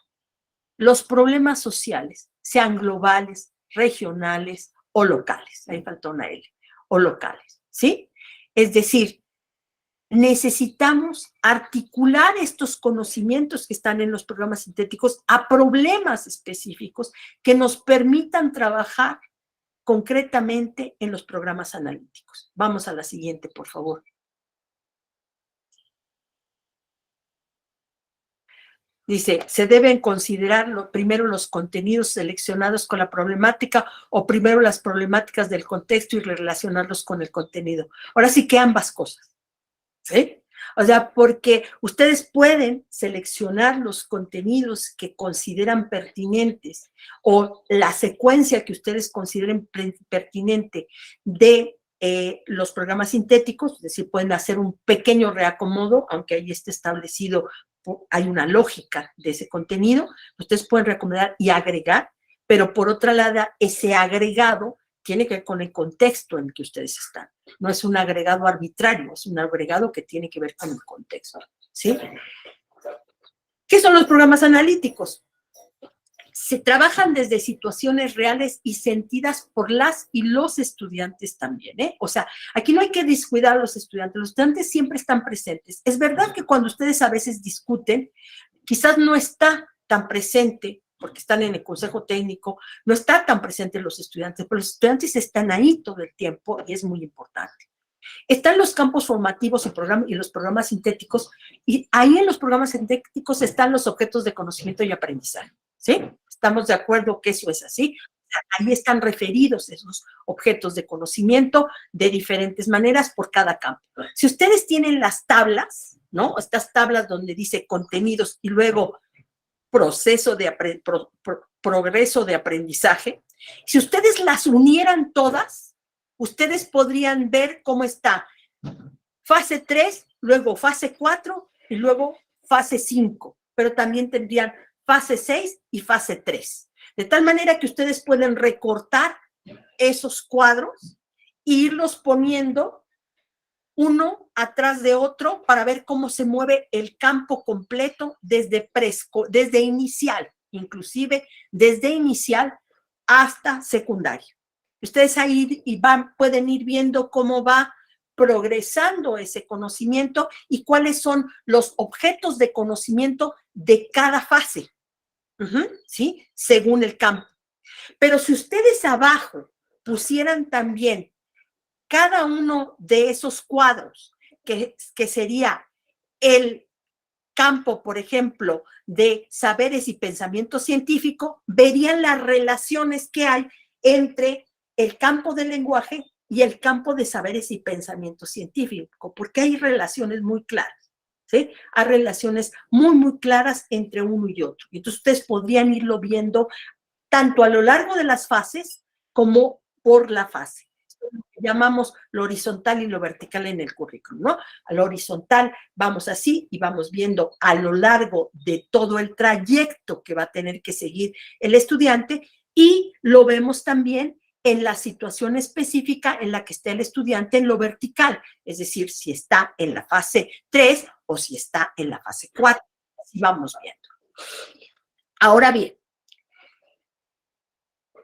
los problemas sociales, sean globales, regionales o locales. Ahí falta una L, o locales, ¿sí? Es decir, necesitamos articular estos conocimientos que están en los programas sintéticos a problemas específicos que nos permitan trabajar concretamente en los programas analíticos. Vamos a la siguiente, por favor. Dice, se deben considerar primero los contenidos seleccionados con la problemática o primero las problemáticas del contexto y relacionarlos con el contenido. Ahora sí que ambas cosas, ¿sí? O sea, porque ustedes pueden seleccionar los contenidos que consideran pertinentes o la secuencia que ustedes consideren pertinente de los programas sintéticos, es decir, pueden hacer un pequeño reacomodo, aunque ahí esté establecido, hay una lógica de ese contenido, ustedes pueden recomendar y agregar, pero por otra lado, ese agregado tiene que ver con el contexto en el que ustedes están. No es un agregado arbitrario, es un agregado que tiene que ver con el contexto, ¿sí? ¿Qué son los programas analíticos? Se trabajan desde situaciones reales y sentidas por las y los estudiantes también, ¿eh? O sea, aquí no hay que descuidar a los estudiantes siempre están presentes. Es verdad que cuando ustedes a veces discuten, quizás no está tan presente, porque están en el consejo técnico, no está tan presente los estudiantes, pero los estudiantes están ahí todo el tiempo y es muy importante. Están los campos formativos y los programas sintéticos, y ahí en los programas sintéticos están los objetos de conocimiento y aprendizaje, ¿sí? Estamos de acuerdo que eso es así. Ahí están referidos esos objetos de conocimiento de diferentes maneras por cada campo. Si ustedes tienen las tablas, ¿no? Estas tablas donde dice contenidos y luego proceso de progreso de aprendizaje, si ustedes las unieran todas, ustedes podrían ver cómo está fase 3, luego fase 4 y luego fase 5, pero también tendrían fase 6 y fase 3. De tal manera que ustedes pueden recortar esos cuadros e irlos poniendo uno atrás de otro para ver cómo se mueve el campo completo desde inicial inclusive desde inicial hasta secundario. Ustedes ahí pueden ir viendo cómo va progresando ese conocimiento y cuáles son los objetos de conocimiento de cada fase, ¿sí? Según el campo. Pero si ustedes abajo pusieran también cada uno de esos cuadros, que sería el campo, por ejemplo, de saberes y pensamiento científico, verían las relaciones que hay entre el campo del lenguaje y el campo de saberes y pensamiento científico, porque hay relaciones muy claras, ¿sí? Hay relaciones muy, muy claras entre uno y otro. Entonces, ustedes podrían irlo viendo tanto a lo largo de las fases como por la fase. Esto es lo que llamamos lo horizontal y lo vertical en el currículum, ¿no? A lo horizontal vamos así y vamos viendo a lo largo de todo el trayecto que va a tener que seguir el estudiante, y lo vemos también en la situación específica en la que esté el estudiante en lo vertical, es decir, si está en la fase 3 o si está en la fase 4. Así vamos viendo. Ahora bien,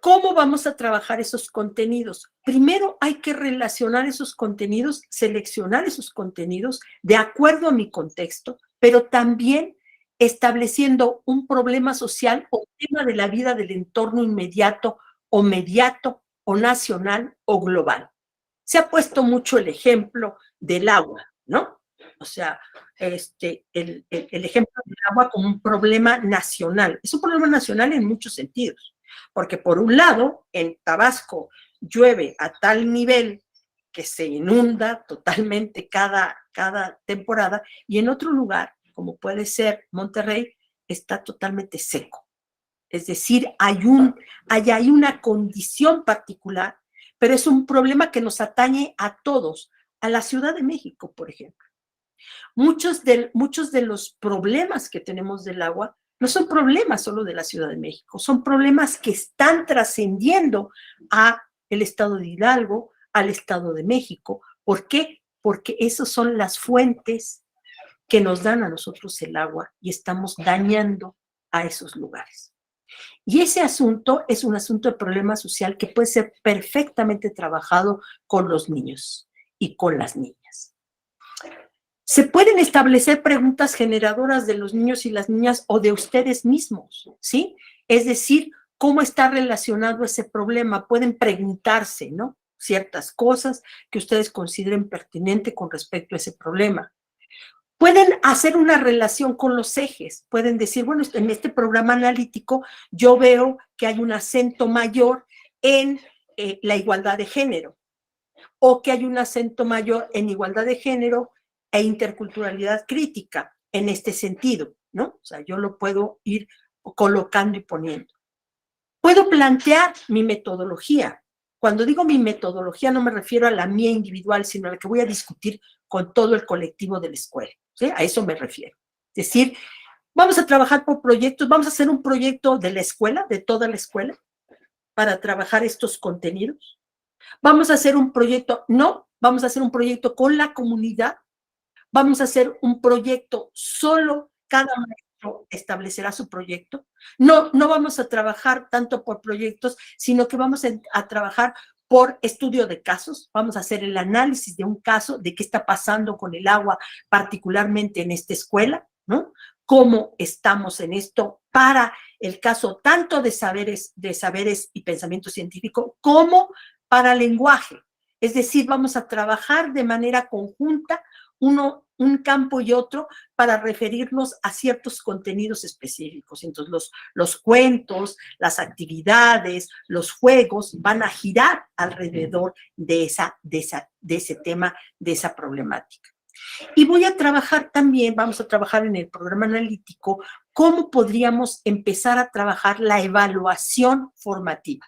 ¿cómo vamos a trabajar esos contenidos? Primero hay que relacionar esos contenidos, seleccionar esos contenidos de acuerdo a mi contexto, pero también estableciendo un problema social o tema de la vida del entorno inmediato o mediato o nacional o global. Se ha puesto mucho el ejemplo del agua, ¿no? O sea, el ejemplo del agua como un problema nacional. Es un problema nacional en muchos sentidos, porque por un lado, en Tabasco llueve a tal nivel que se inunda totalmente cada temporada, y en otro lugar, como puede ser Monterrey, está totalmente seco. Es decir, hay una condición particular, pero es un problema que nos atañe a todos, a la Ciudad de México, por ejemplo. Muchos de los problemas que tenemos del agua no son problemas solo de la Ciudad de México, son problemas que están trascendiendo al estado de Hidalgo, al estado de México. ¿Por qué? Porque esas son las fuentes que nos dan a nosotros el agua y estamos dañando a esos lugares. Y ese asunto es un asunto de problema social que puede ser perfectamente trabajado con los niños y con las niñas. Se pueden establecer preguntas generadoras de los niños y las niñas o de ustedes mismos, ¿sí? Es decir, ¿cómo está relacionado ese problema? Pueden preguntarse, ¿no? Ciertas cosas que ustedes consideren pertinente con respecto a ese problema. Pueden hacer una relación con los ejes, pueden decir, bueno, en este programa analítico yo veo que hay un acento mayor en la igualdad de género, o que hay un acento mayor en igualdad de género e interculturalidad crítica en este sentido, ¿no? O sea, yo lo puedo ir colocando y poniendo. Puedo plantear mi metodología. Cuando digo mi metodología no me refiero a la mía individual, sino a la que voy a discutir con todo el colectivo de la escuela, ¿sí? A eso me refiero. Es decir, vamos a trabajar por proyectos, vamos a hacer un proyecto de la escuela, de toda la escuela, para trabajar estos contenidos. Vamos a hacer un proyecto, no, vamos a hacer un proyecto con la comunidad, vamos a hacer un proyecto solo, cada maestro establecerá su proyecto. No vamos a trabajar tanto por proyectos, sino que vamos a trabajar por estudio de casos. Vamos a hacer el análisis de un caso, de qué está pasando con el agua, particularmente en esta escuela, ¿no? Cómo estamos en esto para el caso tanto de saberes y pensamiento científico como para lenguaje. Es decir, vamos a trabajar de manera conjunta un campo y otro para referirnos a ciertos contenidos específicos. Entonces, los cuentos, las actividades, los juegos van a girar alrededor de ese tema, de esa problemática. Y voy a trabajar también, vamos a trabajar en el programa analítico, cómo podríamos empezar a trabajar la evaluación formativa,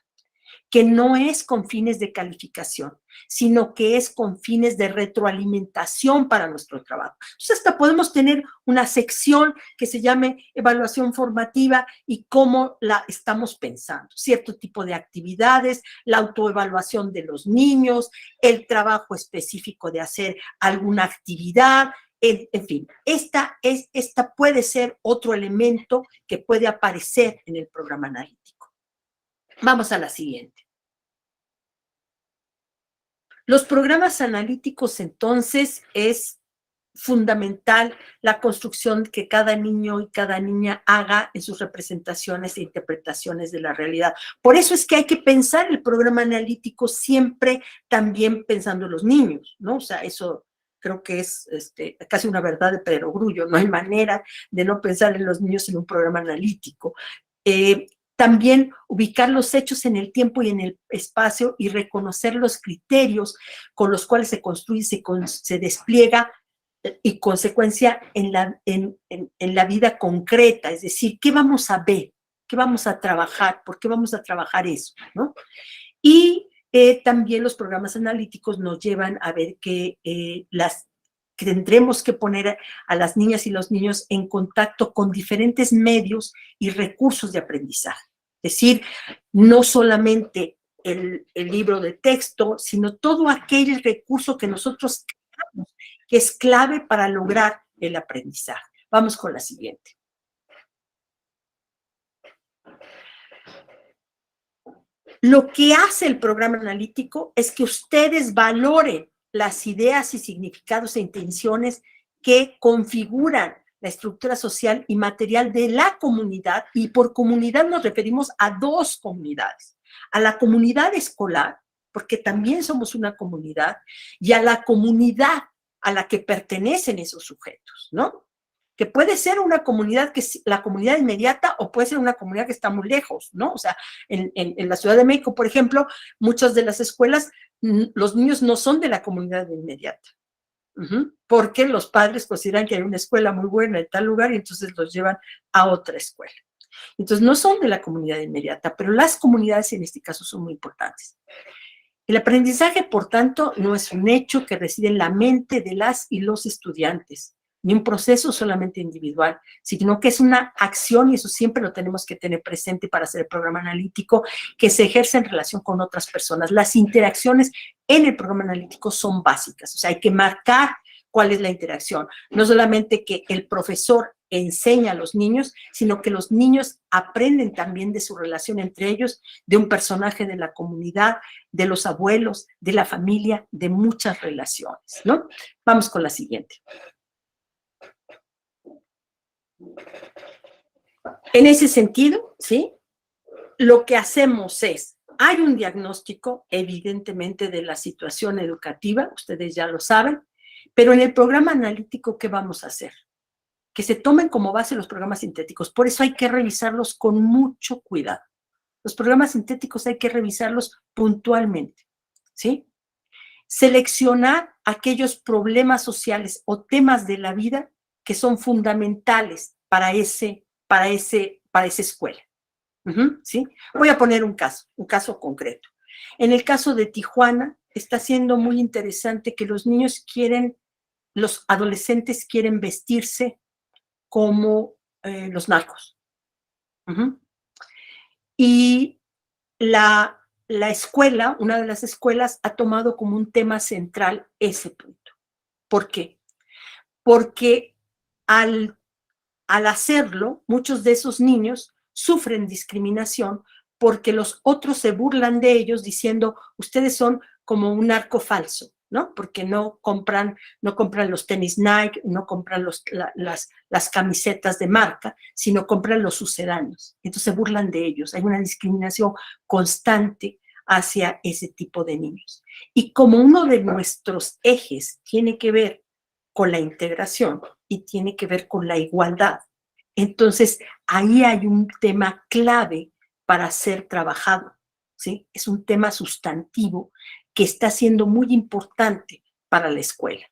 que no es con fines de calificación, sino que es con fines de retroalimentación para nuestro trabajo. Entonces, hasta podemos tener una sección que se llame evaluación formativa y cómo la estamos pensando. Cierto tipo de actividades, la autoevaluación de los niños, el trabajo específico de hacer alguna actividad, En fin, esta puede ser otro elemento que puede aparecer en el programa analítico. Vamos a la siguiente. Los programas analíticos, entonces, es fundamental la construcción que cada niño y cada niña haga en sus representaciones e interpretaciones de la realidad. Por eso es que hay que pensar el programa analítico siempre también pensando en los niños, ¿no? O sea, eso creo que es casi una verdad de perogrullo. No hay manera de no pensar en los niños en un programa analítico. También ubicar los hechos en el tiempo y en el espacio y reconocer los criterios con los cuales se construye, se despliega y consecuencia en la vida concreta, es decir, ¿qué vamos a ver? ¿Qué vamos a trabajar? ¿Por qué vamos a trabajar eso? ¿No? Y también los programas analíticos nos llevan a ver que tendremos que poner a las niñas y los niños en contacto con diferentes medios y recursos de aprendizaje. Es decir, no solamente el libro de texto, sino todo aquel recurso que nosotros creamos, que es clave para lograr el aprendizaje. Vamos con la siguiente. Lo que hace el programa analítico es que ustedes valoren las ideas y significados e intenciones que configuran la estructura social y material de la comunidad, y por comunidad nos referimos a dos comunidades, a la comunidad escolar, porque también somos una comunidad, y a la comunidad a la que pertenecen esos sujetos, ¿no? Que puede ser una comunidad que es la comunidad inmediata o puede ser una comunidad que está muy lejos, ¿no? O sea, en la Ciudad de México, por ejemplo, muchas de las escuelas, los niños no son de la comunidad inmediata, porque los padres consideran que hay una escuela muy buena en tal lugar y entonces los llevan a otra escuela. Entonces, no son de la comunidad inmediata, pero las comunidades en este caso son muy importantes. El aprendizaje, por tanto, no es un hecho que reside en la mente de las y los estudiantes, ni un proceso solamente individual, sino que es una acción, y eso siempre lo tenemos que tener presente para hacer el programa analítico, que se ejerce en relación con otras personas. Las interacciones en el programa analítico son básicas, o sea, hay que marcar cuál es la interacción. No solamente que el profesor enseña a los niños, sino que los niños aprenden también de su relación entre ellos, de un personaje de la comunidad, de los abuelos, de la familia, de muchas relaciones, ¿no? Vamos con la siguiente. En ese sentido, ¿sí? Lo que hacemos es, hay un diagnóstico, evidentemente, de la situación educativa, ustedes ya lo saben, pero en el programa analítico, ¿qué vamos a hacer? Que se tomen como base los programas sintéticos. Por eso hay que revisarlos con mucho cuidado. Los programas sintéticos hay que revisarlos puntualmente, ¿sí? Seleccionar aquellos problemas sociales o temas de la vida que son fundamentales para esa escuela. ¿Sí? Voy a poner un caso concreto. En el caso de Tijuana, está siendo muy interesante que los adolescentes quieren vestirse como los narcos. Y la escuela, una de las escuelas, ha tomado como un tema central ese punto. ¿Por qué? Porque al hacerlo, muchos de esos niños sufren discriminación porque los otros se burlan de ellos diciendo, ustedes son como un narco falso, ¿no? Porque no compran los tenis Nike, no compran las camisetas de marca, sino compran los sucedáneos. Entonces se burlan de ellos. Hay una discriminación constante hacia ese tipo de niños. Y como uno de nuestros ejes tiene que ver con la integración y tiene que ver con la igualdad, entonces ahí hay un tema clave para ser trabajado, ¿sí? Es un tema sustantivo que está siendo muy importante para la escuela.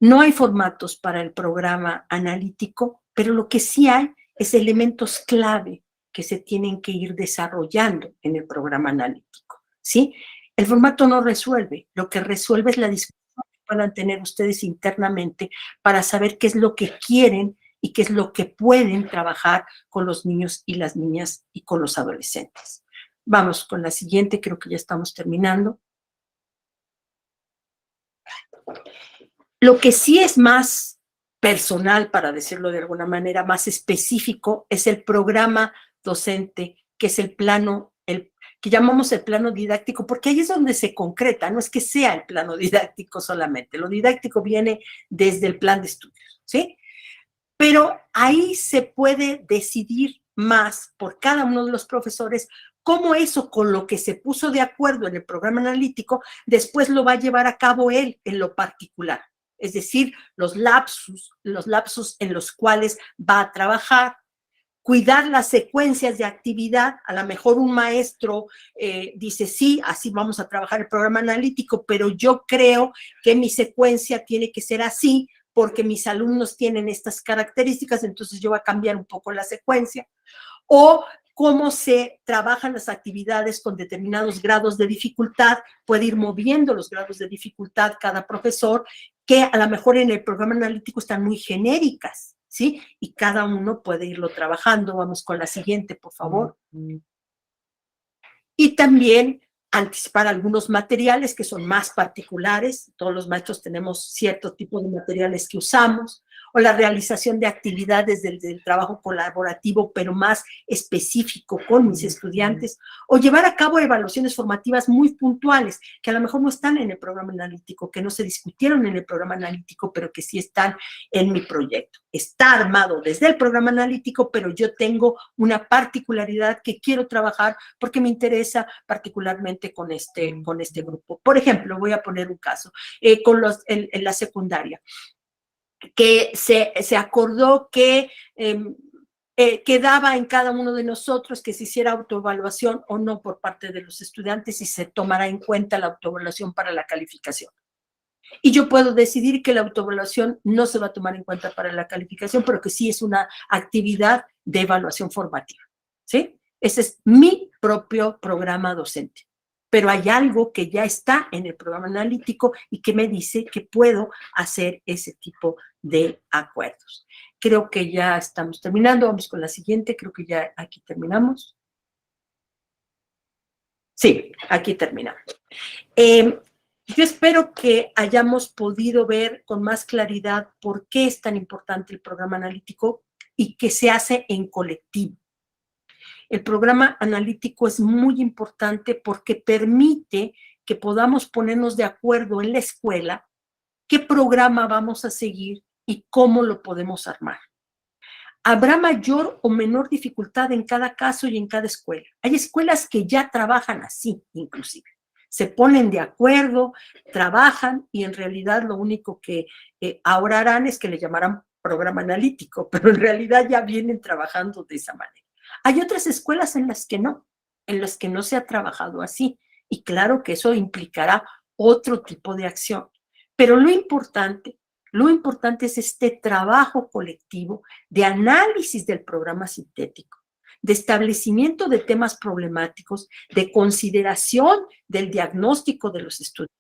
No hay formatos para el programa analítico, pero lo que sí hay es elementos clave que se tienen que ir desarrollando en el programa analítico, ¿sí? El formato no resuelve, lo que resuelve es la discusión que puedan tener ustedes internamente para saber qué es lo que quieren y qué es lo que pueden trabajar con los niños y las niñas y con los adolescentes. Vamos con la siguiente, creo que ya estamos terminando. Lo que sí es más personal, para decirlo de alguna manera, más específico, es el programa docente, que es el plano, el que llamamos el plano didáctico, porque ahí es donde se concreta, no es que sea el plano didáctico solamente, lo didáctico viene desde el plan de estudios, ¿sí? Pero ahí se puede decidir más por cada uno de los profesores cómo eso con lo que se puso de acuerdo en el programa analítico, después lo va a llevar a cabo él en lo particular. Es decir, los lapsus en los cuales va a trabajar, cuidar las secuencias de actividad. A lo mejor un maestro dice, sí, así vamos a trabajar el programa analítico, pero yo creo que mi secuencia tiene que ser así porque mis alumnos tienen estas características, entonces yo voy a cambiar un poco la secuencia. O cómo se trabajan las actividades con determinados grados de dificultad, puede ir moviendo los grados de dificultad cada profesor, que a lo mejor en el programa analítico están muy genéricas, ¿sí? Y cada uno puede irlo trabajando. Vamos con la siguiente, por favor. Y también anticipar algunos materiales que son más particulares. Todos los maestros tenemos cierto tipo de materiales que usamos, o la realización de actividades del trabajo colaborativo, pero más específico con mis estudiantes, o llevar a cabo evaluaciones formativas muy puntuales, que a lo mejor no están en el programa analítico, que no se discutieron en el programa analítico, pero que sí están en mi proyecto. Está armado desde el programa analítico, pero yo tengo una particularidad que quiero trabajar porque me interesa particularmente con este grupo. Por ejemplo, voy a poner un caso, en la secundaria, que se acordó que quedaba en cada uno de nosotros que se hiciera autoevaluación o no por parte de los estudiantes y se tomará en cuenta la autoevaluación para la calificación. Y yo puedo decidir que la autoevaluación no se va a tomar en cuenta para la calificación, pero que sí es una actividad de evaluación formativa, ¿sí? Ese es mi propio programa docente. Pero hay algo que ya está en el programa analítico y que me dice que puedo hacer ese tipo de acuerdos. Creo que ya estamos terminando. Vamos con la siguiente. Creo que ya aquí terminamos. Sí, aquí terminamos. Yo espero que hayamos podido ver con más claridad por qué es tan importante el programa analítico y que se hace en colectivo. El programa analítico es muy importante porque permite que podamos ponernos de acuerdo en la escuela qué programa vamos a seguir y cómo lo podemos armar. Habrá mayor o menor dificultad en cada caso y en cada escuela. Hay escuelas que ya trabajan así, inclusive. Se ponen de acuerdo, trabajan y en realidad lo único que ahora harán es que le llamarán programa analítico, pero en realidad ya vienen trabajando de esa manera. Hay otras escuelas en las que no se ha trabajado así y claro que eso implicará otro tipo de acción. Pero lo importante es este trabajo colectivo de análisis del programa sintético, de establecimiento de temas problemáticos, de consideración del diagnóstico de los estudiantes,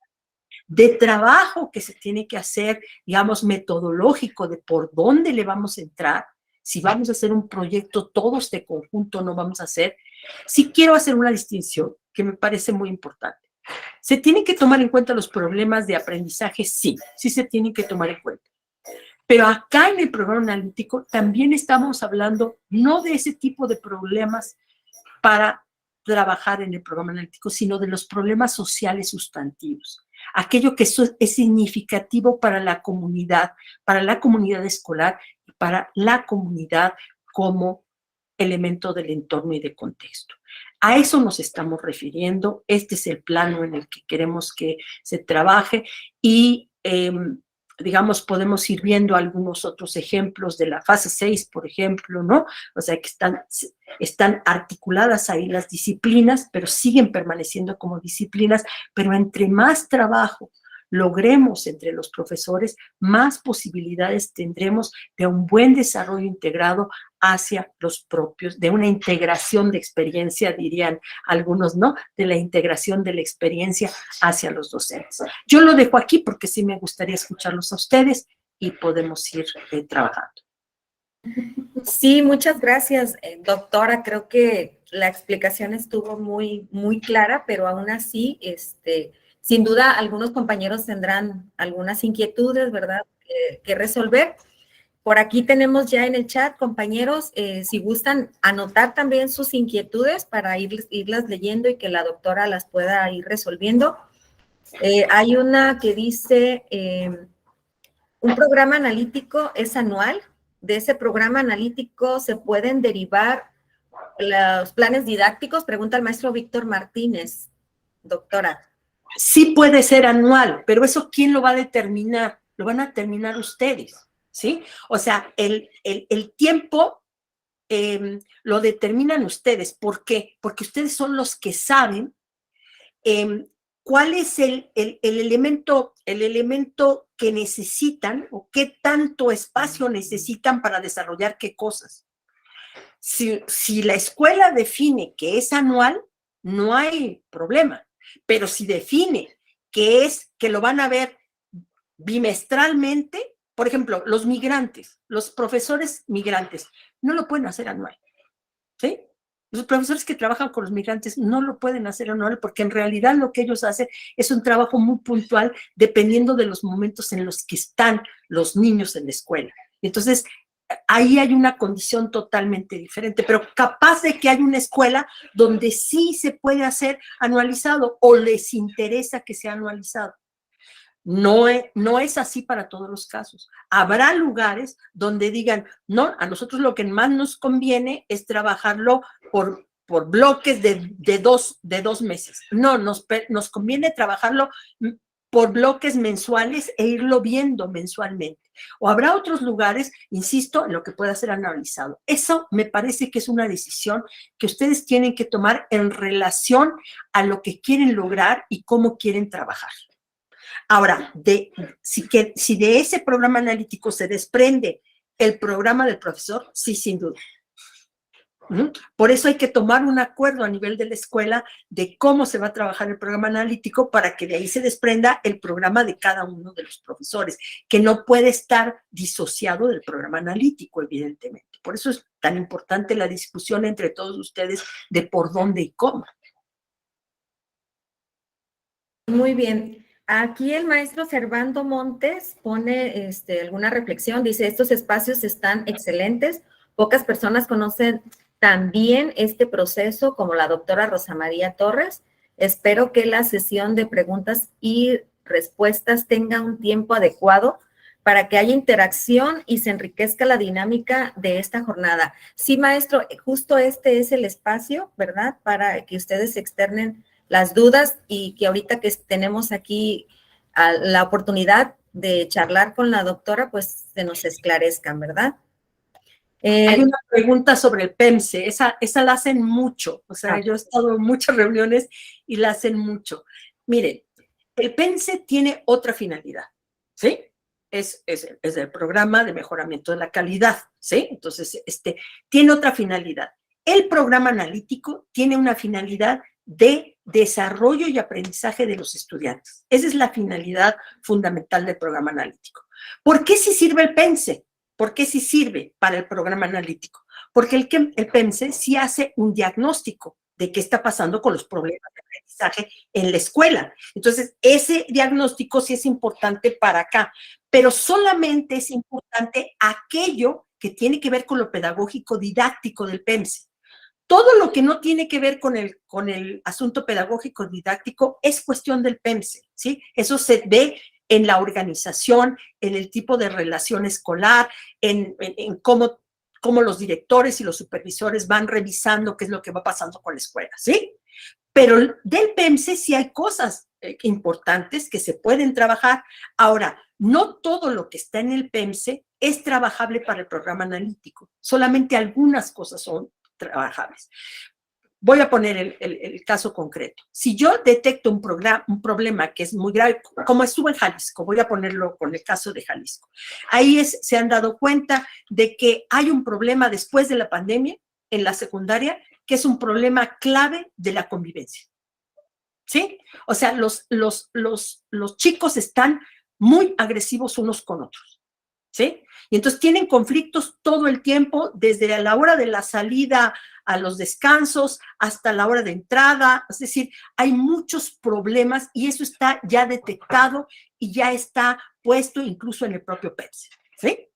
de trabajo que se tiene que hacer, digamos, metodológico de por dónde le vamos a entrar, si vamos a hacer un proyecto todos de conjunto, no vamos a hacer. Sí quiero hacer una distinción que me parece muy importante. ¿Se tienen que tomar en cuenta los problemas de aprendizaje? Sí se tienen que tomar en cuenta. Pero acá en el programa analítico también estamos hablando no de ese tipo de problemas para trabajar en el programa analítico, sino de los problemas sociales sustantivos. Aquello que es significativo para la comunidad escolar y para la comunidad como elemento del entorno y de contexto. A eso nos estamos refiriendo. Este es el plano en el que queremos que se trabaje y digamos, podemos ir viendo algunos otros ejemplos de la fase 6, por ejemplo, ¿no? O sea, que están articuladas ahí las disciplinas, pero siguen permaneciendo como disciplinas, pero entre más trabajo logremos entre los profesores, más posibilidades tendremos de un buen desarrollo integrado hacia los propios, de una integración de experiencia, dirían algunos, ¿no? De la integración de la experiencia hacia los docentes. Yo lo dejo aquí porque sí me gustaría escucharlos a ustedes y podemos ir trabajando. Sí, muchas gracias, doctora. Creo que la explicación estuvo muy, muy clara, pero aún así, Sin duda, algunos compañeros tendrán algunas inquietudes, ¿verdad?, que resolver. Por aquí tenemos ya en el chat, compañeros, si gustan anotar también sus inquietudes para irlas leyendo y que la doctora las pueda ir resolviendo. Hay una que dice, un programa analítico es anual. De ese programa analítico se pueden derivar los planes didácticos, pregunta el maestro Víctor Martínez, doctora. Sí puede ser anual, pero eso ¿quién lo va a determinar? Lo van a determinar ustedes, ¿sí? O sea, el tiempo lo determinan ustedes. ¿Por qué? Porque ustedes son los que saben cuál es el elemento que necesitan o qué tanto espacio necesitan para desarrollar qué cosas. Si la escuela define que es anual, no hay problema, pero si define que lo van a ver bimestralmente, por ejemplo, los migrantes, los profesores migrantes, no lo pueden hacer anual, ¿sí? Los profesores que trabajan con los migrantes no lo pueden hacer anual porque en realidad lo que ellos hacen es un trabajo muy puntual dependiendo de los momentos en los que están los niños en la escuela. Entonces, ahí hay una condición totalmente diferente, pero capaz de que hay una escuela donde sí se puede hacer anualizado o les interesa que sea anualizado. No es así para todos los casos. Habrá lugares donde digan, no, a nosotros lo que más nos conviene es trabajarlo por bloques de dos meses. No, nos conviene trabajarlo por bloques mensuales e irlo viendo mensualmente. O habrá otros lugares, insisto, en lo que pueda ser analizado. Eso me parece que es una decisión que ustedes tienen que tomar en relación a lo que quieren lograr y cómo quieren trabajar. Ahora, si de ese programa analítico se desprende el programa del profesor, sí, sin duda. Por eso hay que tomar un acuerdo a nivel de la escuela de cómo se va a trabajar el programa analítico para que de ahí se desprenda el programa de cada uno de los profesores, que no puede estar disociado del programa analítico, evidentemente. Por eso es tan importante la discusión entre todos ustedes de por dónde y cómo. Muy bien. Aquí el maestro Servando Montes pone alguna reflexión, dice, estos espacios están excelentes, pocas personas conocen también este proceso como la doctora Rosa María Torres. Espero que la sesión de preguntas y respuestas tenga un tiempo adecuado para que haya interacción y se enriquezca la dinámica de esta jornada. Sí, maestro, justo este es el espacio, ¿verdad? Para que ustedes externen las dudas y que ahorita que tenemos aquí la oportunidad de charlar con la doctora, pues se nos esclarezcan, ¿verdad? Hay una pregunta sobre el PEMSE, esa la hacen mucho, o sea, yo he estado en muchas reuniones y la hacen mucho. Miren, el PEMSE tiene otra finalidad, ¿sí? Es el programa de mejoramiento de la calidad, ¿sí? Entonces, tiene otra finalidad. El programa analítico tiene una finalidad de desarrollo y aprendizaje de los estudiantes. Esa es la finalidad fundamental del programa analítico. ¿Por qué sí sirve el PEMSE? ¿Por qué sí sirve para el programa analítico? Porque el PEMSE sí hace un diagnóstico de qué está pasando con los problemas de aprendizaje en la escuela. Entonces, ese diagnóstico sí es importante para acá, pero solamente es importante aquello que tiene que ver con lo pedagógico didáctico del PEMSE. Todo lo que no tiene que ver con el asunto pedagógico didáctico es cuestión del PEMSE, ¿sí? Eso se ve en la organización, en el tipo de relación escolar, en cómo los directores y los supervisores van revisando qué es lo que va pasando con la escuela, ¿sí? Pero del PEMSE sí hay cosas importantes que se pueden trabajar. Ahora, no todo lo que está en el PEMSE es trabajable para el programa analítico. Solamente algunas cosas son trabajables. Voy a poner el caso concreto. Si yo detecto un problema que es muy grave, como estuvo en Jalisco, voy a ponerlo con el caso de Jalisco. Ahí se han dado cuenta de que hay un problema después de la pandemia en la secundaria, que es un problema clave de la convivencia. ¿Sí? O sea, los chicos están muy agresivos unos con otros. ¿Sí? Y entonces tienen conflictos todo el tiempo, desde la hora de la salida a los descansos, hasta la hora de entrada. Es decir, hay muchos problemas y eso está ya detectado y ya está puesto incluso en el propio PEPS, ¿sí?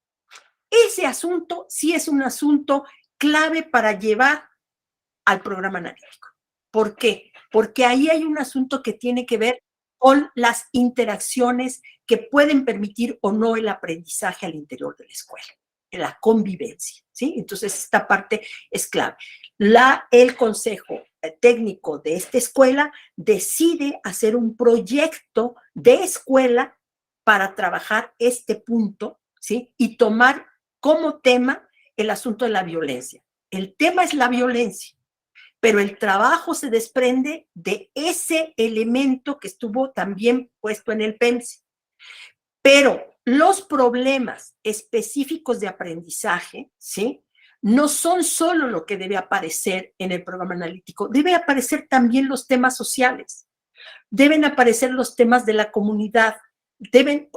Ese asunto sí es un asunto clave para llevar al programa analítico. ¿Por qué? Porque ahí hay un asunto que tiene que ver con las interacciones que pueden permitir o no el aprendizaje al interior de la escuela, la convivencia, ¿sí? Entonces, esta parte es clave. El consejo técnico de esta escuela decide hacer un proyecto de escuela para trabajar este punto, ¿sí? Y tomar como tema el asunto de la violencia. El tema es la violencia, pero el trabajo se desprende de ese elemento que estuvo también puesto en el PEMS. Pero los problemas específicos de aprendizaje, ¿sí? No son solo lo que debe aparecer en el programa analítico, debe aparecer también los temas sociales, deben aparecer los temas de la comunidad,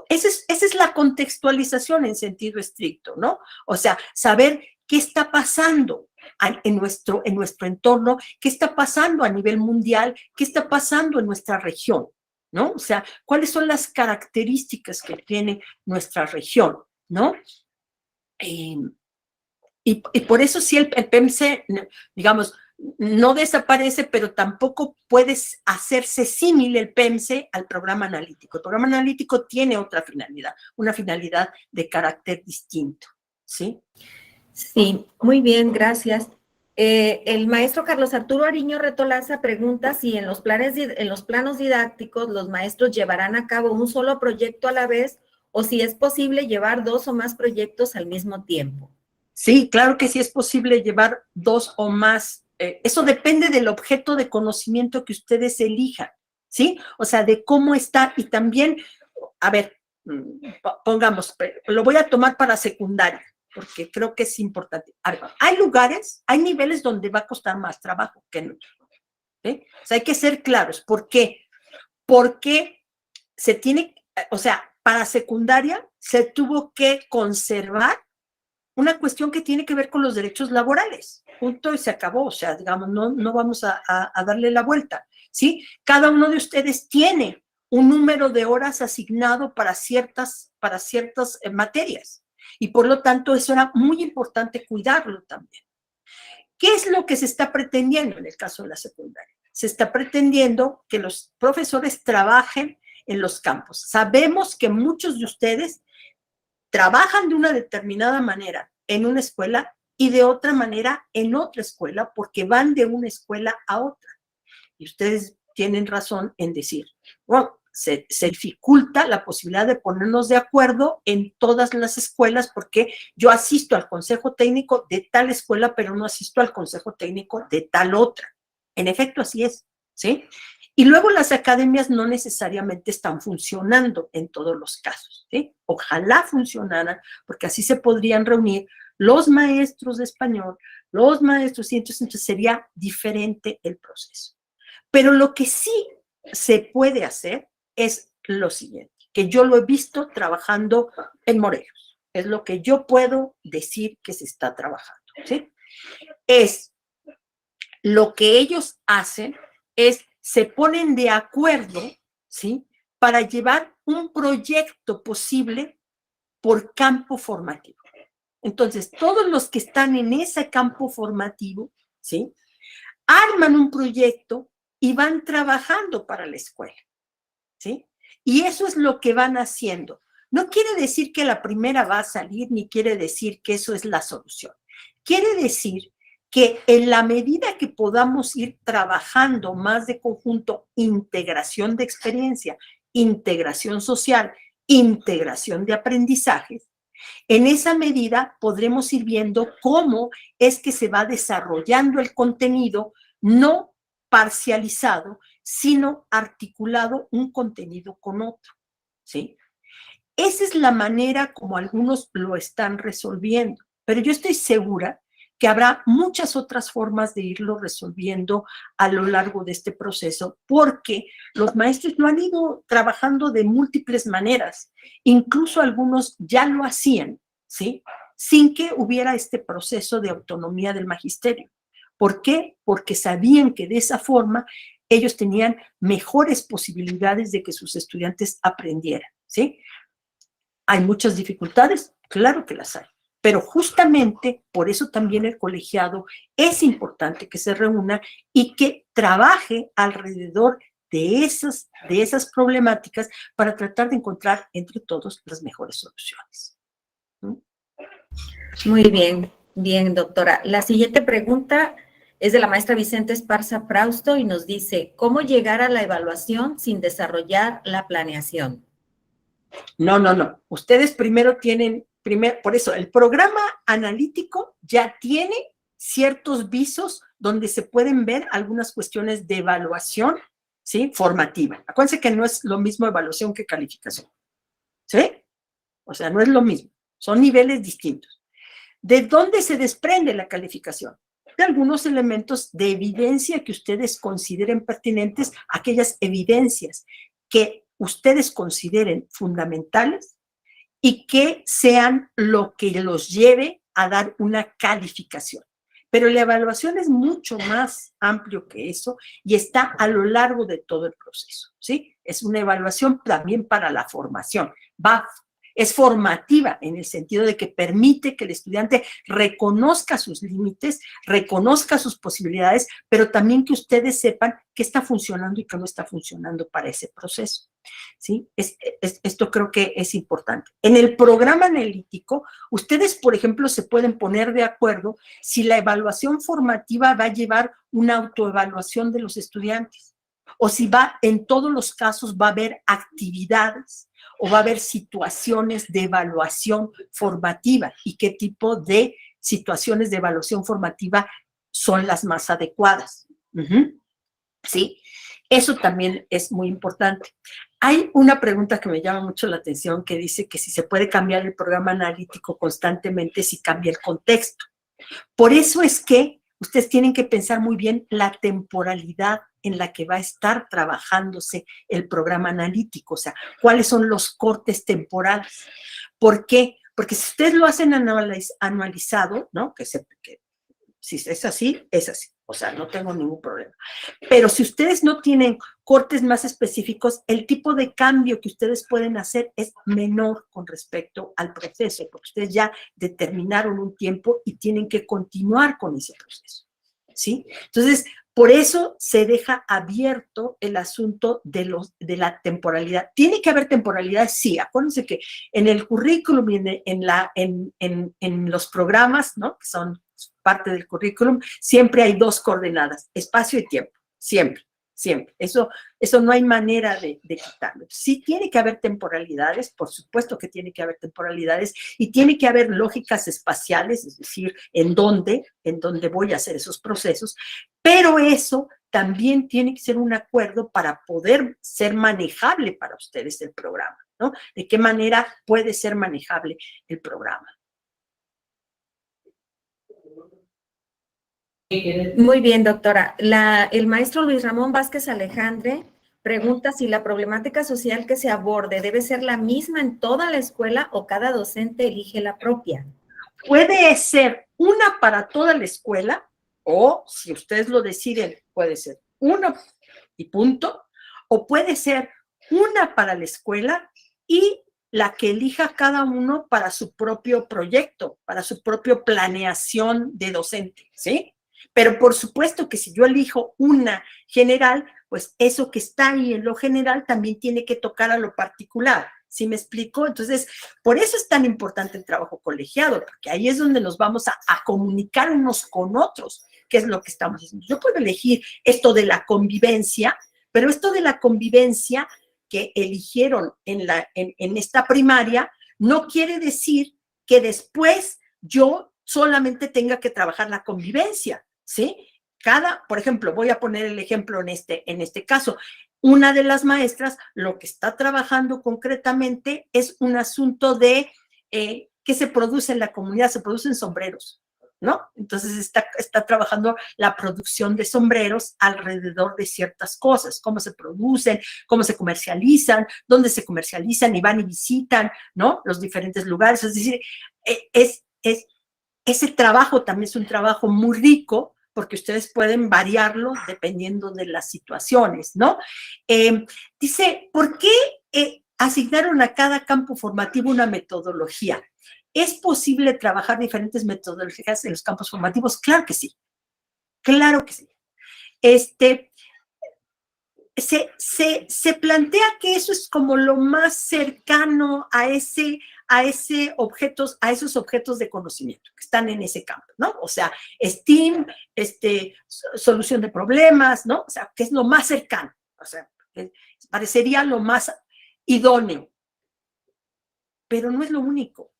esa es la contextualización en sentido estricto, ¿no? O sea, saber qué está pasando en nuestro entorno, qué está pasando a nivel mundial, qué está pasando en nuestra región, ¿no? O sea, cuáles son las características que tiene nuestra región, ¿no? Y por eso sí el PEMSE, digamos, no desaparece, pero tampoco puedes hacerse símil el PEMSE al programa analítico. El programa analítico tiene otra finalidad, una finalidad de carácter distinto, ¿sí? Sí, muy bien, gracias. El maestro Carlos Arturo Ariño Retolaza pregunta si en los planos didácticos los maestros llevarán a cabo un solo proyecto a la vez o si es posible llevar 2 o más proyectos al mismo tiempo. Sí, claro que sí es posible llevar 2 o más. Eso depende del objeto de conocimiento que ustedes elijan, ¿sí? O sea, de cómo está. Y también, a ver, pongamos, lo voy a tomar para secundaria, porque creo que es importante. A ver, hay lugares, hay niveles donde va a costar más trabajo que en otros, ¿sí? O sea, hay que ser claros. ¿Por qué? Porque se tiene, o sea, para secundaria se tuvo que conservar una cuestión que tiene que ver con los derechos laborales, punto y se acabó, o sea, digamos, no vamos a darle la vuelta, ¿sí? Cada uno de ustedes tiene un número de horas asignado para ciertas materias y por lo tanto eso era muy importante cuidarlo también. ¿Qué es lo que se está pretendiendo en el caso de la secundaria? Se está pretendiendo que los profesores trabajen en los campos. Sabemos que muchos de ustedes trabajan de una determinada manera en una escuela y de otra manera en otra escuela porque van de una escuela a otra. Y ustedes tienen razón en decir, bueno, se dificulta la posibilidad de ponernos de acuerdo en todas las escuelas porque yo asisto al consejo técnico de tal escuela, pero no asisto al consejo técnico de tal otra. En efecto, así es, ¿sí? Y luego las academias no necesariamente están funcionando en todos los casos, ¿sí? Ojalá funcionaran, porque así se podrían reunir los maestros de español, los maestros, y entonces sería diferente el proceso. Pero lo que sí se puede hacer es lo siguiente, que yo lo he visto trabajando en Morelos, es lo que yo puedo decir que se está trabajando, ¿sí? Es lo que ellos hacen es se ponen de acuerdo, ¿sí? Para llevar un proyecto posible por campo formativo. Entonces, todos los que están en ese campo formativo, ¿sí? Arman un proyecto y van trabajando para la escuela, ¿sí? Y eso es lo que van haciendo. No quiere decir que la primera va a salir, ni quiere decir que eso es la solución. Quiere decir que en la medida que podamos ir trabajando más de conjunto, integración de experiencia, integración social, integración de aprendizajes, en esa medida podremos ir viendo cómo es que se va desarrollando el contenido, no parcializado, sino articulado un contenido con otro, ¿sí? Esa es la manera como algunos lo están resolviendo, pero yo estoy segura que habrá muchas otras formas de irlo resolviendo a lo largo de este proceso, porque los maestros lo han ido trabajando de múltiples maneras, incluso algunos ya lo hacían, ¿sí? Sin que hubiera este proceso de autonomía del magisterio. ¿Por qué? Porque sabían que de esa forma ellos tenían mejores posibilidades de que sus estudiantes aprendieran, ¿sí? ¿Hay muchas dificultades? Claro que las hay. Pero justamente por eso también el colegiado es importante que se reúna y que trabaje alrededor de esas problemáticas para tratar de encontrar entre todos las mejores soluciones. ¿Mm? Muy bien, bien, doctora. La siguiente pregunta es de la maestra Vicente Esparza Prausto y nos dice, ¿cómo llegar a la evaluación sin desarrollar la planeación? No, no, no. Ustedes primero tienen, por eso, el programa analítico ya tiene ciertos visos donde se pueden ver algunas cuestiones de evaluación, ¿sí? Formativa. Acuérdense que no es lo mismo evaluación que calificación, ¿sí? O sea, no es lo mismo. Son niveles distintos. ¿De dónde se desprende la calificación? De algunos elementos de evidencia que ustedes consideren pertinentes, aquellas evidencias que ustedes consideren fundamentales y que sean lo que los lleve a dar una calificación. Pero la evaluación es mucho más amplio que eso y está a lo largo de todo el proceso, ¿sí? Es una evaluación también para la formación. Es formativa en el sentido de que permite que el estudiante reconozca sus límites, reconozca sus posibilidades, pero también que ustedes sepan qué está funcionando y qué no está funcionando para ese proceso. ¿Sí? Esto creo que es importante. En el programa analítico, ustedes, por ejemplo, se pueden poner de acuerdo si la evaluación formativa va a llevar una autoevaluación de los estudiantes o si en todos los casos va a haber actividades o va a haber situaciones de evaluación formativa y qué tipo de situaciones de evaluación formativa son las más adecuadas. ¿Sí? Eso también es muy importante. Hay una pregunta que me llama mucho la atención que dice que si se puede cambiar el programa analítico constantemente si cambia el contexto. Por eso es que ustedes tienen que pensar muy bien la temporalidad en la que va a estar trabajándose el programa analítico, o sea, cuáles son los cortes temporales. ¿Por qué? Porque si ustedes lo hacen anualizado, ¿no? Que si es así, es así. O sea, no tengo ningún problema. Pero si ustedes no tienen cortes más específicos, el tipo de cambio que ustedes pueden hacer es menor con respecto al proceso, porque ustedes ya determinaron un tiempo y tienen que continuar con ese proceso. ¿Sí? Entonces, por eso se deja abierto el asunto de la temporalidad. ¿Tiene que haber temporalidad? Sí. Acuérdense que en el currículum y en los programas, ¿no? Que son parte del currículum, siempre hay dos coordenadas, espacio y tiempo, siempre, siempre. Eso no hay manera de quitarlo. Sí tiene que haber temporalidades, por supuesto que tiene que haber temporalidades y tiene que haber lógicas espaciales, es decir, en dónde voy a hacer esos procesos, pero eso también tiene que ser un acuerdo para poder ser manejable para ustedes el programa, ¿no? ¿De qué manera puede ser manejable el programa? Muy bien, doctora. El maestro Luis Ramón Vázquez Alejandre pregunta si la problemática social que se aborde debe ser la misma en toda la escuela o cada docente elige la propia. Puede ser una para toda la escuela o, si ustedes lo deciden, puede ser una y punto, o puede ser una para la escuela y la que elija cada uno para su propio proyecto, para su propia planeación de docente, ¿sí? Pero por supuesto que si yo elijo una general, pues eso que está ahí en lo general también tiene que tocar a lo particular. ¿Sí me explico? Entonces, por eso es tan importante el trabajo colegiado, porque ahí es donde nos vamos a comunicar unos con otros, que es lo que estamos haciendo. Yo puedo elegir esto de la convivencia, pero esto de la convivencia que eligieron en esta primaria no quiere decir que después yo solamente tenga que trabajar la convivencia, ¿sí? Por ejemplo, voy a poner el ejemplo en este caso. Una de las maestras lo que está trabajando concretamente es un asunto de qué se produce en la comunidad, se producen sombreros, ¿no? Entonces está trabajando la producción de sombreros alrededor de ciertas cosas, cómo se producen, cómo se comercializan, dónde se comercializan y van y visitan, ¿no? Los diferentes lugares. Es decir, ese trabajo también es un trabajo muy rico porque ustedes pueden variarlo dependiendo de las situaciones, ¿no? Dice, ¿por qué asignaron a cada campo formativo una metodología? ¿Es posible trabajar diferentes metodologías en los campos formativos? Claro que sí, claro que sí. Se plantea que eso es como lo más cercano a esos objetos de conocimiento que están en ese campo, ¿no? O sea, STEAM, solución de problemas, ¿no? O sea, que es lo más cercano, o sea, parecería lo más idóneo, pero no es lo único.